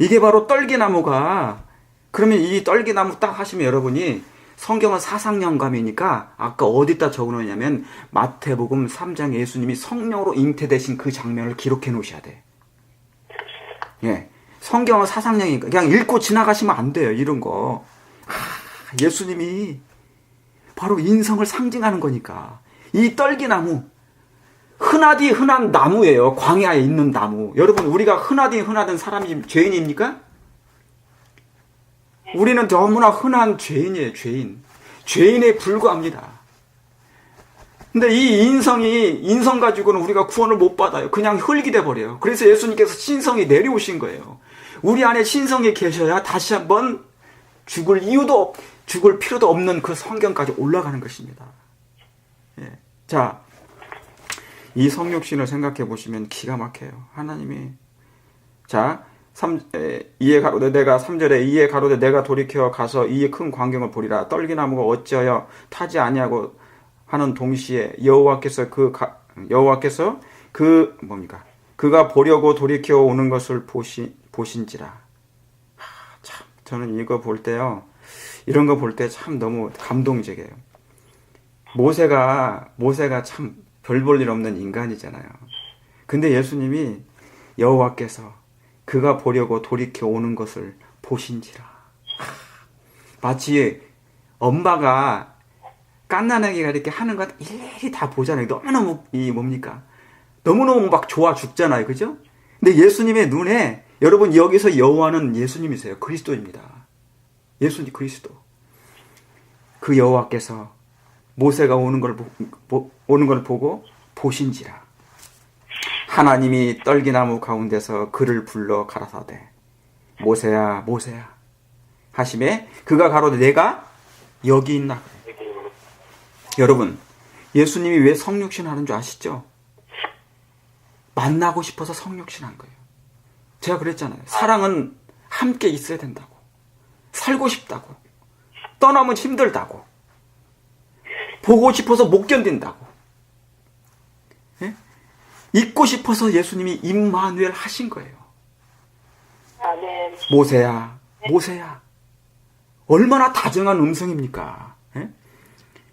이게 바로 떨기나무가 그러면 이 떨기나무 딱 하시면 여러분이 성경은 사상영감이니까 아까 어디다 적어놓냐면 마태복음 3장 예수님이 성령으로 잉태되신 그 장면을 기록해 놓으셔야 돼. 예. 성경은 사상영이니까 그냥 읽고 지나가시면 안 돼요. 이런 거. 예수님이 바로 인성을 상징하는 거니까. 이 떨기나무 흔하디 흔한 나무예요. 광야에 있는 나무. 여러분 우리가 흔하디 흔하던 사람이 죄인입니까? 우리는 너무나 흔한 죄인이에요. 죄인에 불과합니다. 근데 이 인성 가지고는 우리가 구원을 못 받아요. 그냥 흙이 돼버려요. 그래서 예수님께서 신성이 내려오신 거예요. 우리 안에 신성이 계셔야 다시 한번 죽을 필요도 없는 그 성경까지 올라가는 것입니다. 예. 자, 이 성육신을 생각해 보시면 기가 막혀요. 하나님이 자, 3절에 이에 가로되 내가 돌이켜 가서 이 큰 광경을 보리라. 떨기나무가 어찌하여 타지 아니하고 하는 동시에 여호와께서 그가 보려고 돌이켜 오는 것을 보신지라. 참 저는 이거 볼 때요. 이런 거 볼 때 참 너무 감동적이에요. 모세가 참 별 볼 일 없는 인간이잖아요. 근데 예수님이 여호와께서 그가 보려고 돌이켜 오는 것을 보신지라. 마치 엄마가 갓난아기가 이렇게 하는 것 일일이 다 보잖아요. 너무너무 너무너무 막 좋아 죽잖아요. 그죠? 근데 예수님의 눈에 여러분 여기서 여호와는 예수님이세요. 그리스도입니다. 예수님 그리스도. 그 여호와께서 모세가 오는 걸 보고 보신지라. 하나님이 떨기나무 가운데서 그를 불러 가라사대 모세야 모세야 하심에 그가 가로되 내가 여기 있나. 여러분 예수님이 왜 성육신 하는 줄 아시죠? 만나고 싶어서 성육신 한 거예요. 제가 그랬잖아요. 사랑은 함께 있어야 된다고. 살고 싶다고. 떠나면 힘들다고. 보고 싶어서 못 견딘다고. 예? 있고 싶어서 예수님이 임마누엘 하신 거예요. 모세야 모세야. 얼마나 다정한 음성입니까? 예?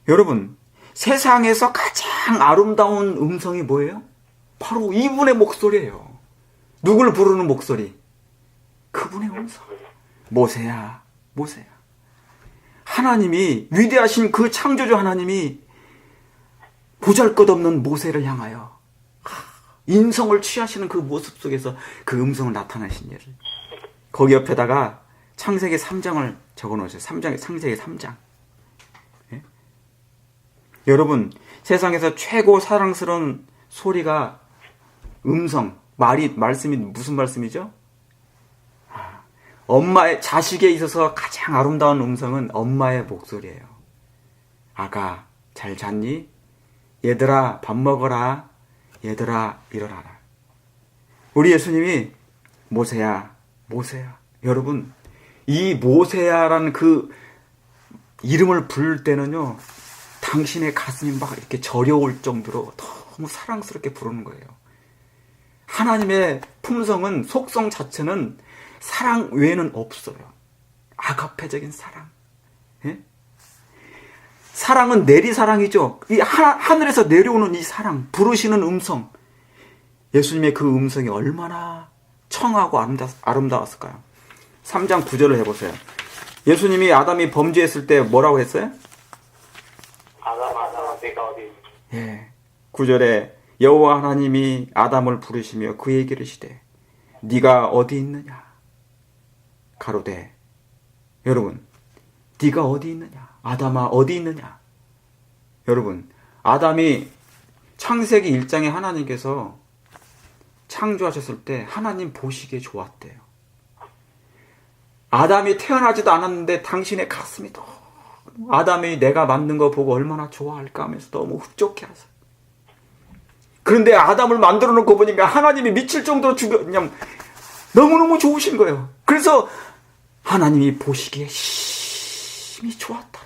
여러분 세상에서 가장 아름다운 음성이 뭐예요? 바로 이분의 목소리예요. 누굴 부르는 목소리? 그분의 음성. 모세야 모세야. 하나님이 위대하신 그 창조주 하나님이 보잘것없는 모세를 향하여 인성을 취하시는 그 모습 속에서 그 음성을 나타내신 예를 거기 옆에다가 창세기 3장을 적어놓으세요. 창세기 3장. 예? 여러분 세상에서 최고 사랑스러운 소리가 말씀이 무슨 말씀이죠? 엄마의 자식에 있어서 가장 아름다운 음성은 엄마의 목소리예요. 아가 잘 잤니? 얘들아 밥 먹어라. 얘들아 일어나라. 우리 예수님이 모세야 모세야. 여러분 이 모세야라는 그 이름을 부를 때는요 당신의 가슴이 막 이렇게 저려올 정도로 너무 사랑스럽게 부르는 거예요. 하나님의 품성은 속성 자체는 사랑 외에는 없어요. 아가페적인 사랑. 예? 사랑은 내리사랑이죠. 이 하늘에서 내려오는 이 사랑, 부르시는 음성. 예수님의 그 음성이 얼마나 청하고 아름다웠을까요? 3장 9절을 해보세요. 예수님이 아담이 범죄했을 때 뭐라고 했어요? 아담아, 내가 어디 있니? 예. 9절에 여호와 하나님이 아담을 부르시며 그에게 이르시되 네가 어디 있느냐? 가로되 여러분, 네가 어디 있느냐? 아담아 어디 있느냐? 여러분, 아담이 창세기 1장에 하나님께서 창조하셨을 때 하나님 보시기에 좋았대요. 아담이 태어나지도 않았는데 당신의 가슴이 너무, 아담이 내가 만든 거 보고 얼마나 좋아할까 하면서 너무 흡족해 하세요. 그런데 아담을 만들어 놓고 보니까 하나님이 미칠 정도로 그냥 너무너무 좋으신 거예요. 그래서 하나님이 보시기에 심히 좋았더라.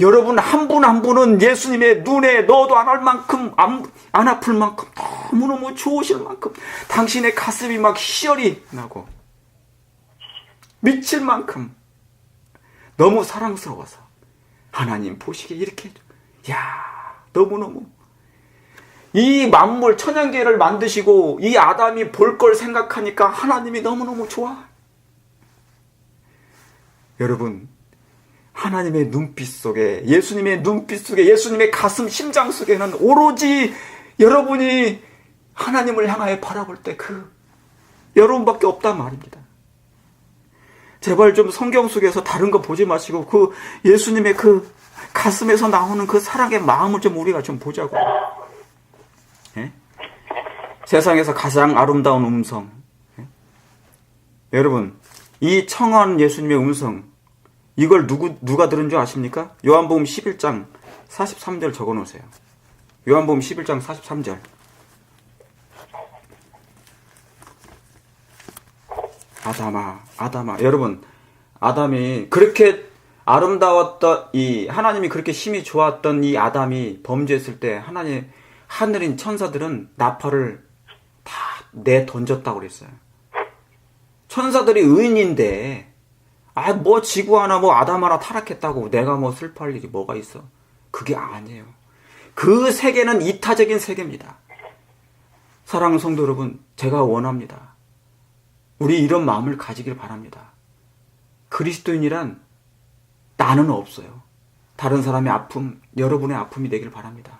여러분, 한 분 한 분은 예수님의 눈에 넣어도 안 할 만큼, 안 아플 만큼, 너무너무 좋으실 만큼 당신의 가슴이 막 희열이 나고 미칠 만큼 너무 사랑스러워서 하나님 보시기에 이렇게, 야, 너무너무 이 만물 천연계를 만드시고 이 아담이 볼 걸 생각하니까 하나님이 너무너무 좋아. 여러분, 하나님의 눈빛 속에, 예수님의 눈빛 속에, 예수님의 가슴 심장 속에는 오로지 여러분이 하나님을 향하여 바라볼 때 여러분밖에 없단 말입니다. 제발 좀 성경 속에서 다른 거 보지 마시고 그 예수님의 그 가슴에서 나오는 그 사랑의 마음을 좀 우리가 좀 보자고. 예? 세상에서 가장 아름다운 음성. 예? 여러분, 이 청한 예수님의 음성, 이걸 누가 들은 줄 아십니까? 요한복음 11장 43절 적어 놓으세요. 요한복음 11장 43절. 아담아. 여러분, 아담이 그렇게 아름다웠던 하나님이 그렇게 심히 좋았던 이 아담이 범죄했을 때 하늘인 천사들은 나팔을 다 내던졌다고 그랬어요. 천사들이 의인인데, 뭐 지구 하나 아담 하나 타락했다고 내가 슬퍼할 일이 뭐가 있어? 그게 아니에요. 그 세계는 이타적인 세계입니다. 사랑하는 성도 여러분, 제가 원합니다. 우리 이런 마음을 가지길 바랍니다. 그리스도인이란 나는 없어요. 다른 사람의 아픔, 여러분의 아픔이 되길 바랍니다.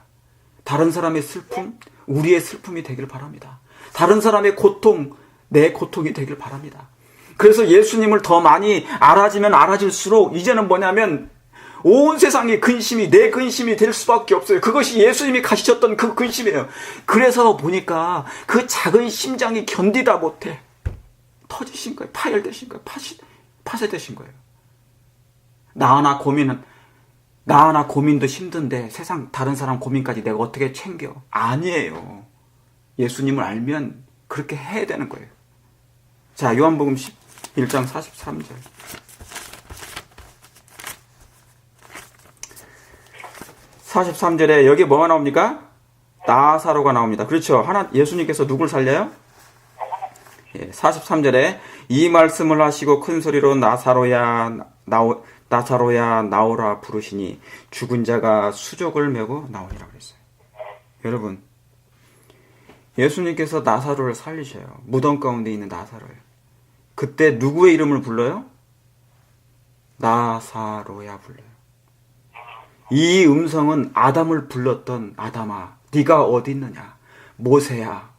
다른 사람의 슬픔, 우리의 슬픔이 되길 바랍니다. 다른 사람의 고통, 내 고통이 되길 바랍니다. 그래서 예수님을 더 많이 알아지면 알아질수록 이제는 뭐냐면 온 세상이 근심이 내 근심이 될 수밖에 없어요. 그것이 예수님이 가지셨던 그 근심이에요. 그래서 보니까 그 작은 심장이 견디다 못해 터지신 거예요. 파열되신 거예요. 파쇄되신 거예요. 나 하나 고민도 힘든데 세상 다른 사람 고민까지 내가 어떻게 챙겨? 아니에요. 예수님을 알면 그렇게 해야 되는 거예요. 자, 요한복음 1장 43절. 43절에 여기 뭐가 나옵니까? 나사로가 나옵니다. 그렇죠. 예수님께서 누굴 살려요? 43절에 이 말씀을 하시고 큰 소리로 나사로야 나오라 부르시니 죽은 자가 수족을 메고 나오니라 그랬어요. 여러분, 예수님께서 나사로를 살리셔요. 무덤 가운데 있는 나사로를. 그때 누구의 이름을 불러요? 나사로야 불러요. 이 음성은 아담을 불렀던 아담아, 네가 어디 있느냐? 모세야.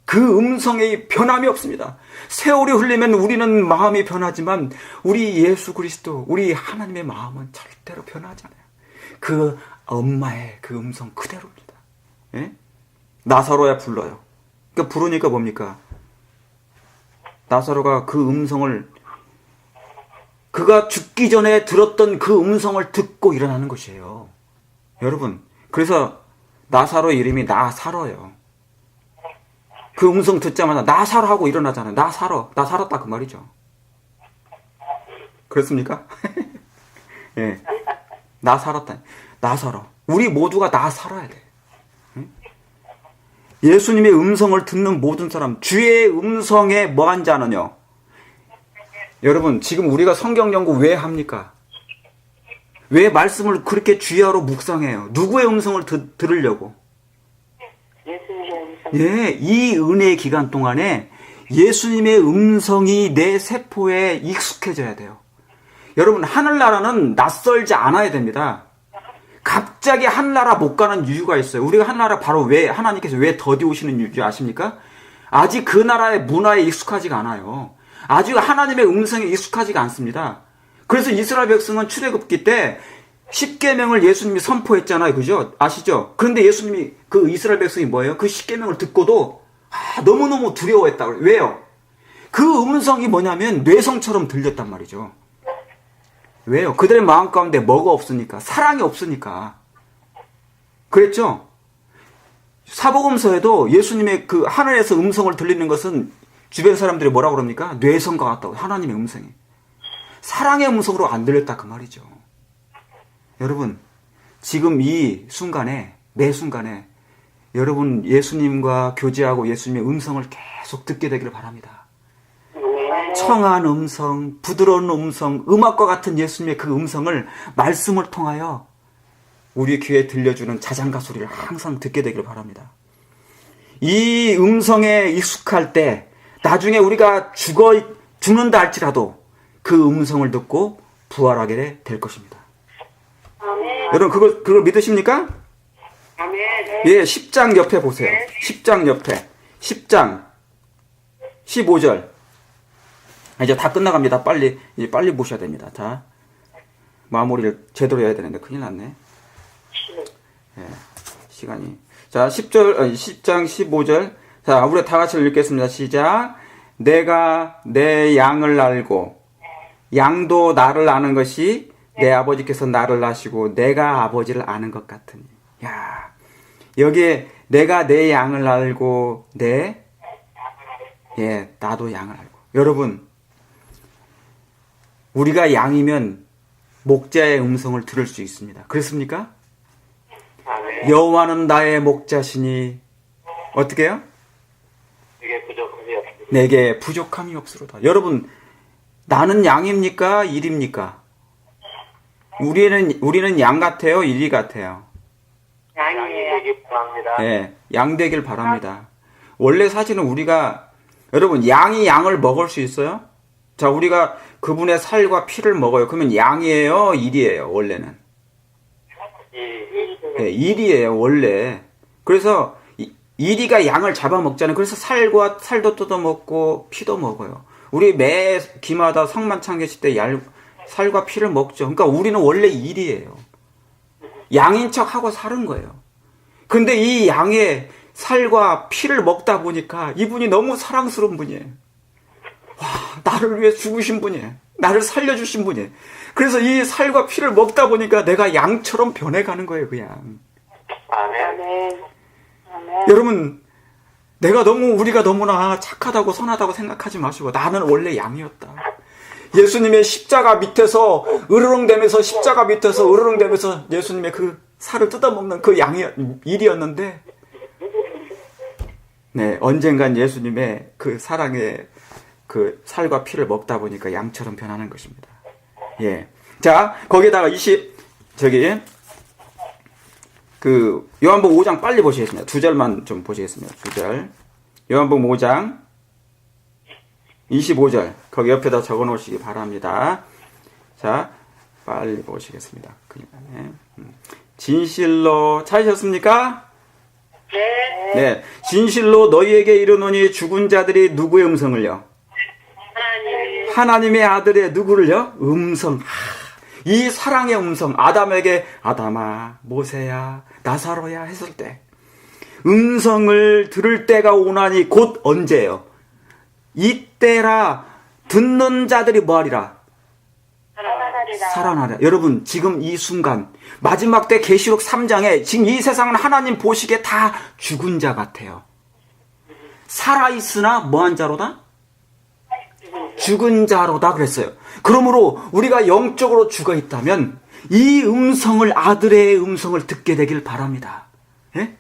그 음성에 변함이 없습니다. 세월이 흘리면 우리는 마음이 변하지만 우리 예수 그리스도, 우리 하나님의 마음은 절대로 변하지 않아요. 그 엄마의 그 음성 그대로입니다. 예? 나사로야 불러요. 그러니까 부르니까 뭡니까? 나사로가 그 음성을, 그가 죽기 전에 들었던 그 음성을 듣고 일어나는 것이에요. 여러분, 그래서 나사로의 이름이 나사로예요. 그 음성 듣자마자 나사로 하고 일어나잖아요. 나 살았다 그 말이죠. 그렇습니까? 예. 나 살았다. 나사로. 우리 모두가 나 살아야 돼. 예수님의 음성을 듣는 모든 사람, 주의 음성에 뭐한 자는요? 여러분, 지금 우리가 성경 연구 왜 합니까? 왜 말씀을 그렇게 주야로 묵상해요? 누구의 음성을 들으려고? 예, 이 은혜의 기간 동안에 예수님의 음성이 내 세포에 익숙해져야 돼요. 여러분, 하늘나라는 낯설지 않아야 됩니다. 갑자기 하늘나라 못 가는 이유가 있어요. 우리가 하늘나라 바로 왜 하나님께서 왜 더디 오시는 이유 아십니까? 아직 그 나라의 문화에 익숙하지가 않아요. 아직 하나님의 음성에 익숙하지가 않습니다. 그래서 이스라엘 백성은 출애굽기 때 10계명을 예수님이 선포했잖아요. 그죠? 아시죠? 그런데 예수님이 그 이스라엘 백성이 뭐예요? 그 10계명을 듣고도 너무너무 두려워했다고. 왜요? 그 음성이 뭐냐면 뇌성처럼 들렸단 말이죠. 왜요? 그들의 마음 가운데 뭐가 없으니까, 사랑이 없으니까. 그랬죠? 사복음서에도 예수님의 그 하늘에서 음성을 들리는 것은 주변 사람들이 뭐라고 그럽니까? 뇌성과 같다고. 하나님의 음성이. 사랑의 음성으로 안 들렸다 그 말이죠. 여러분, 지금 이 순간에, 매 순간에 여러분 예수님과 교제하고 예수님의 음성을 계속 듣게 되기를 바랍니다. 청한 음성, 부드러운 음성, 음악과 같은 예수님의 그 음성을 말씀을 통하여 우리 귀에 들려주는 자장가 소리를 항상 듣게 되기를 바랍니다. 이 음성에 익숙할 때 나중에 우리가 죽는다 할지라도 그 음성을 듣고 부활하게 될 것입니다. 아멘. 여러분 그걸 믿으십니까? 아멘. 예, 10장 옆에 보세요. 10장 옆에. 10장 15절. 이제 다 끝나갑니다. 이제 빨리 보셔야 됩니다. 자, 마무리를 제대로 해야 되는데 큰일 났네. 예, 시간이. 자, 10장 15절. 자, 우리 다 같이 읽겠습니다. 시작. 내가 내 양을 알고 양도 나를 아는 것이 내 아버지께서 나를 아시고 내가 아버지를 아는 것 같으니. 야, 여기에 내가 내 양을 알고 나도 양을 알고. 여러분, 우리가 양이면 목자의 음성을 들을 수 있습니다. 그렇습니까? 아멘. 여호와는 나의 목자시니 어떻게 해요? 이게 부족함이 없습니다. 내게 부족함이 없으로다. 여러분, 나는 양입니까? 일입니까? 우리는 양 같아요? 일이 같아요? 양이 되기 바랍니다. 예, 양 되길 바랍니다. 원래 사실은 우리가, 여러분, 양이 양을 먹을 수 있어요? 자, 우리가 그분의 살과 피를 먹어요. 그러면 양이에요? 일이에요? 원래는? 예, 일이에요, 원래. 그래서 이리가 양을 잡아먹잖아요. 그래서 살도 뜯어먹고 피도 먹어요. 우리 매 기마다 성만찬 계실 때 살과 피를 먹죠. 그러니까 우리는 원래 일이에요. 양인 척하고 사는 거예요. 근데 이 양의 살과 피를 먹다 보니까 이분이 너무 사랑스러운 분이에요. 와, 나를 위해 죽으신 분이에요. 나를 살려주신 분이에요. 그래서 이 살과 피를 먹다 보니까 내가 양처럼 변해가는 거예요, 그 양. 아멘. 아멘. 여러분, 우리가 너무나 착하다고 선하다고 생각하지 마시고, 나는 원래 양이었다. 예수님의 십자가 밑에서 으르렁대면서 예수님의 그 살을 뜯어먹는 그 일이었는데, 네, 언젠간 예수님의 그 사랑의 그 살과 피를 먹다 보니까 양처럼 변하는 것입니다. 예. 자, 거기에다가 요한복음 5장 빨리 보시겠습니다. 2절만 좀 보시겠습니다. 2절. 요한복음 5장 25절. 거기 옆에다 적어 놓으시기 바랍니다. 자, 빨리 보시겠습니다. 큰일 나네. 진실로 찾으셨습니까? 네. 네. 진실로 너희에게 이르노니 죽은 자들이 누구의 음성을요? 하나님의 아들의 누구를요? 음성. 이 사랑의 음성. 아담에게 아담아, 모세야, 나사로야 했을 때 음성을 들을 때가 오나니 곧 언제예요? 이때라 듣는 자들이 뭐하리라? 살아나리라. 여러분, 지금 이 순간 마지막 때 계시록 3장에 지금 이 세상은 하나님 보시기에 다 죽은 자 같아요. 살아있으나 뭐한 자로다? 죽은 자로다 그랬어요. 그러므로 우리가 영적으로 죽어 있다면 이 음성을, 아들의 음성을 듣게 되길 바랍니다. 예?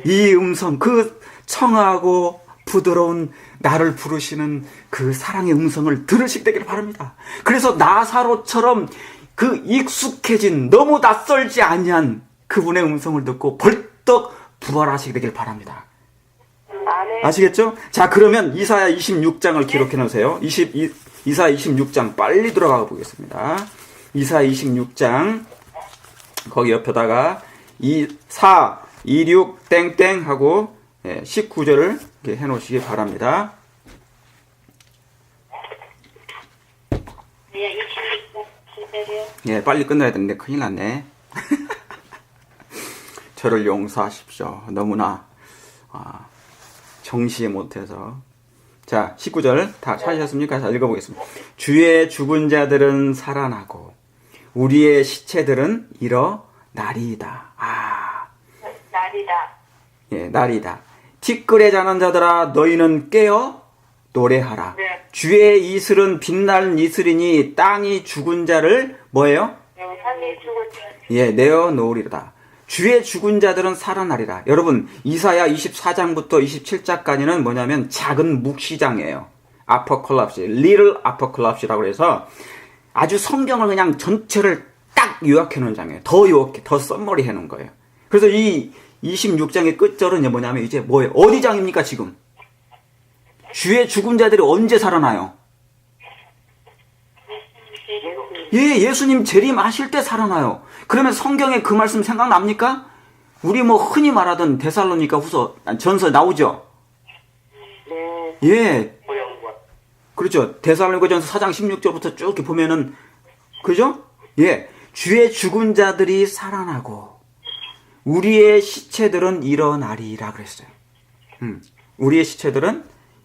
이 음성, 그 청하고 부드러운 나를 부르시는 그 사랑의 음성을 들으시게 되길 바랍니다. 그래서 나사로처럼 그 익숙해진, 너무 낯설지 아니한 그분의 음성을 듣고 벌떡 부활하시게 되길 바랍니다. 아멘. 아시겠죠? 자, 그러면 이사야 26장을 기록해 놓으세요. 이사야 26장 빨리 들어가 보겠습니다. 이사야 26장 거기 옆에다가 4, 26 땡땡 하고 19절을 이렇게 해 놓으시기 바랍니다. 네, 26번 기다려. 예, 빨리 끝나야 되는데 큰일 났네. 저를 용서하십시오. 너무나 정시에 못해서. 자, 19절 다 찾으셨습니까? 자, 읽어보겠습니다. 주의 죽은 자들은 살아나고 우리의 시체들은 일어나리이다. 날이다. 예, 날이다. 티끌에 자는 자들아 너희는 깨어 노래하라. 네. 주의 이슬은 빛나는 이슬이니 땅이 죽은 자를 뭐예요? 영상이 죽을 때. 예, 내어 놓으리로다. 주의 죽은 자들은 살아나리라. 여러분, 이사야 24장부터 27장까지는 뭐냐면 작은 묵시장이에요. 아포칼립스, 리틀 아포칼립스라고 해서 아주 성경을 그냥 전체를 딱 요약해 놓은 장이에요. 더 요약해, 더 썸머리 해 놓은 거예요. 그래서 이 26장의 끝절은 뭐냐면 이제 뭐예요? 어디 장입니까, 지금? 주의 죽은 자들이 언제 살아나요? 예, 예수님 재림하실 때 살아나요. 그러면 성경에 그 말씀 생각납니까? 우리 뭐 흔히 말하던 데살로니가 후서, 전서 나오죠? 네. 예. 고영과. 그렇죠. 데살로니가 전서 4장 16절부터 쭉 이렇게 보면은, 그죠? 예. 주의 죽은 자들이 살아나고, 우리의 시체들은 일어나리라 그랬어요. 우리의 시체들은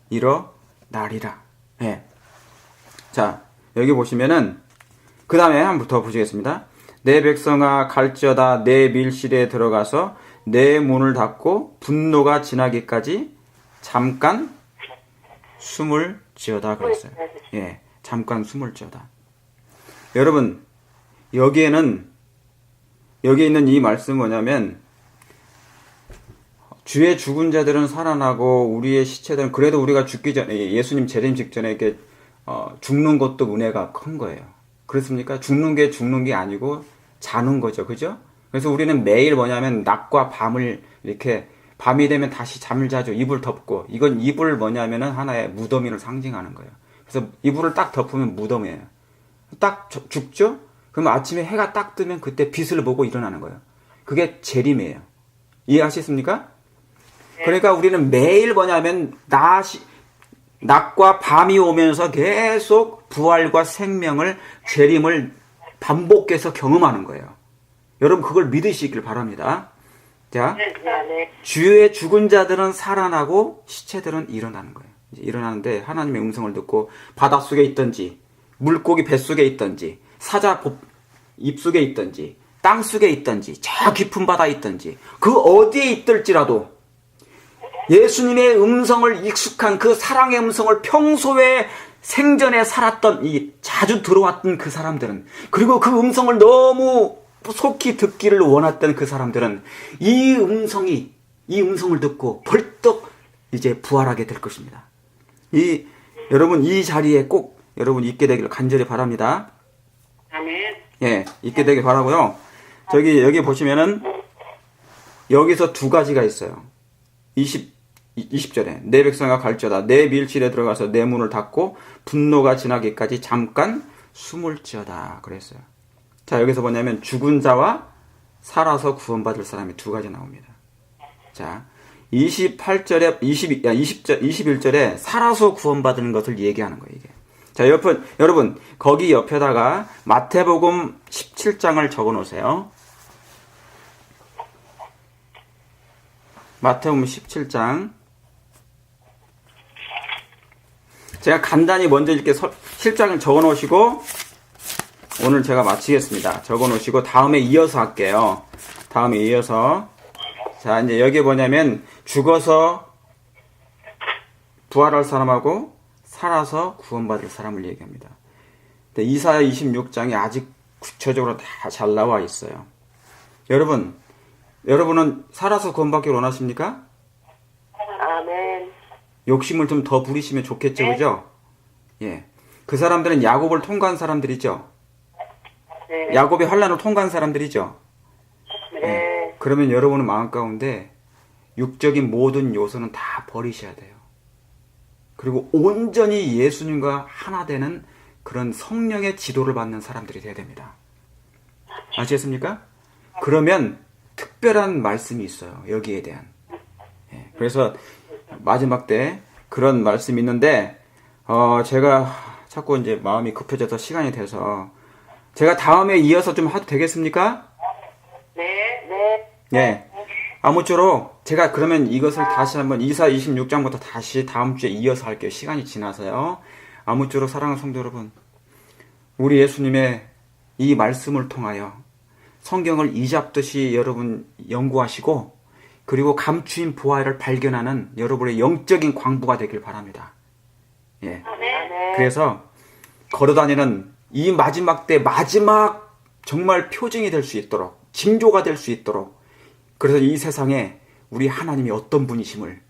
일어나리라. 예. 자, 여기 보시면은, 그 다음에 한번 더 보시겠습니다. 내 백성아 갈지어다 내 밀실에 들어가서 내 문을 닫고 분노가 지나기까지 잠깐 숨을 지어다 그랬어요. 예, 잠깐 숨을 지어다. 여러분, 여기에 있는 이 말씀은 뭐냐면 주의 죽은 자들은 살아나고 우리의 시체들은 그래도 우리가 죽기 전에 예수님 재림 직전에 이렇게 죽는 것도 은혜가 큰 거예요. 그렇습니까? 죽는 게 아니고 자는 거죠. 그죠? 그래서 우리는 매일 뭐냐면 낮과 밤을 이렇게 밤이 되면 다시 잠을 자죠. 이불 덮고. 이건 이불 뭐냐면은 하나의 무덤을 상징하는 거예요. 그래서 이불을 딱 덮으면 무덤이에요. 딱 죽죠? 그러면 아침에 해가 딱 뜨면 그때 빛을 보고 일어나는 거예요. 그게 재림이에요. 이해하셨습니까? 그러니까 우리는 매일 뭐냐면 낮과 밤이 오면서 계속 부활과 생명을, 재림을 반복해서 경험하는 거예요. 여러분 그걸 믿으시길 바랍니다. 자, 주의 죽은 자들은 살아나고 시체들은 일어나는 거예요. 이제 일어나는데 하나님의 음성을 듣고 바닷속에 있든지 물고기 뱃속에 있든지 사자 입속에 있든지 땅속에 있든지 저 깊은 바다에 있든지 그 어디에 있을지라도 예수님의 음성을 익숙한 그 사랑의 음성을 평소에 생전에 살았던 자주 들어왔던 그 사람들은 그리고 그 음성을 너무 속히 듣기를 원했던 그 사람들은 이 음성을 듣고 벌떡 이제 부활하게 될 것입니다. 여러분 이 자리에 꼭 여러분 있게 되기를 간절히 바랍니다. 아멘. 예, 있게 되길 바라고요. 여기 보시면은 여기서 두 가지가 있어요. 20절에 내 백성아 갈지어다 내 밀실에 들어가서 내 문을 닫고 분노가 지나기까지 잠깐 숨을 지어다 그랬어요. 자, 여기서 뭐냐면 죽은 자와 살아서 구원받을 사람이 두 가지 나옵니다. 자, 21절에 살아서 구원받는 것을 얘기하는 거예요, 이게. 자, 여러분 거기 옆에다가 마태복음 17장을 적어 놓으세요. 마태복음 17장. 제가 간단히 먼저 이렇게 실장을 적어 놓으시고 오늘 제가 마치겠습니다. 적어 놓으시고 다음에 이어서 할게요. 다음에 이어서. 자, 이제 여기 뭐냐면 죽어서 부활할 사람하고 살아서 구원받을 사람을 얘기합니다. 근데 이사야 26장이 아직 구체적으로 다 잘 나와 있어요. 여러분은 살아서 구원받기를 원하십니까? 아멘. 욕심을 좀 더 부리시면 좋겠죠, 그죠? 예. 그 사람들은 야곱을 통과한 사람들이죠. 네. 야곱의 환란을 통과한 사람들이죠. 네. 그러면 여러분은 마음 가운데 육적인 모든 요소는 다 버리셔야 돼요. 그리고 온전히 예수님과 하나 되는 그런 성령의 지도를 받는 사람들이 되어야 됩니다. 아시겠습니까? 그러면 특별한 말씀이 있어요. 여기에 대한. 예, 그래서 마지막 때 그런 말씀이 있는데 제가 자꾸 이제 마음이 급해져서 시간이 돼서 제가 다음에 이어서 좀 해도 되겠습니까? 네, 네. 예. 아무쪼록 제가 그러면 이것을 다시 한번 이사 26장부터 다시 다음 주에 이어서 할게요. 시간이 지나서요. 아무쪼록 사랑하는 성도 여러분, 우리 예수님의 이 말씀을 통하여 성경을 이잡듯이 여러분 연구하시고 그리고 감추인 부활을 발견하는 여러분의 영적인 광부가 되길 바랍니다. 예. 아멘. 그래서 걸어다니는 이 마지막 때 마지막 정말 표징이 될 수 있도록 징조가 될 수 있도록 그래서 이 세상에 우리 하나님이 어떤 분이심을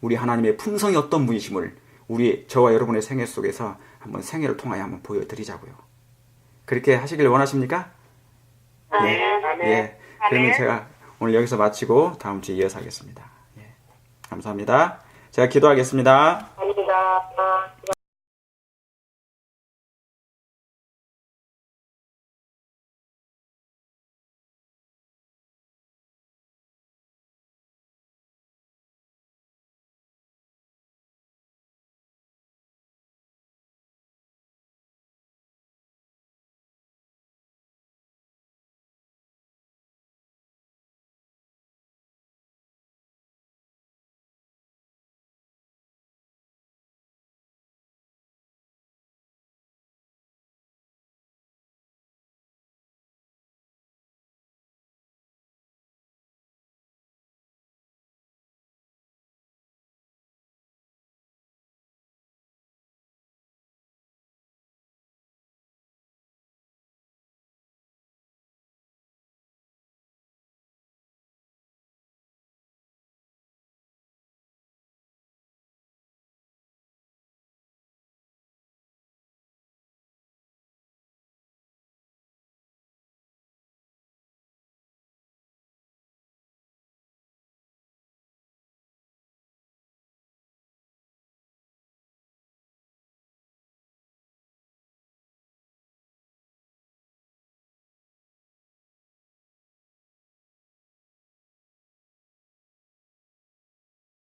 우리 하나님의 품성이 어떤 분이심을 저와 여러분의 생애 속에서 한번 생애를 통하여 한번 보여드리자고요. 그렇게 하시길 원하십니까? 아멘. 아멘. 예. 그러면 제가 오늘 여기서 마치고 다음 주에 이어서 하겠습니다. 예. 감사합니다. 제가 기도하겠습니다. 감사합니다.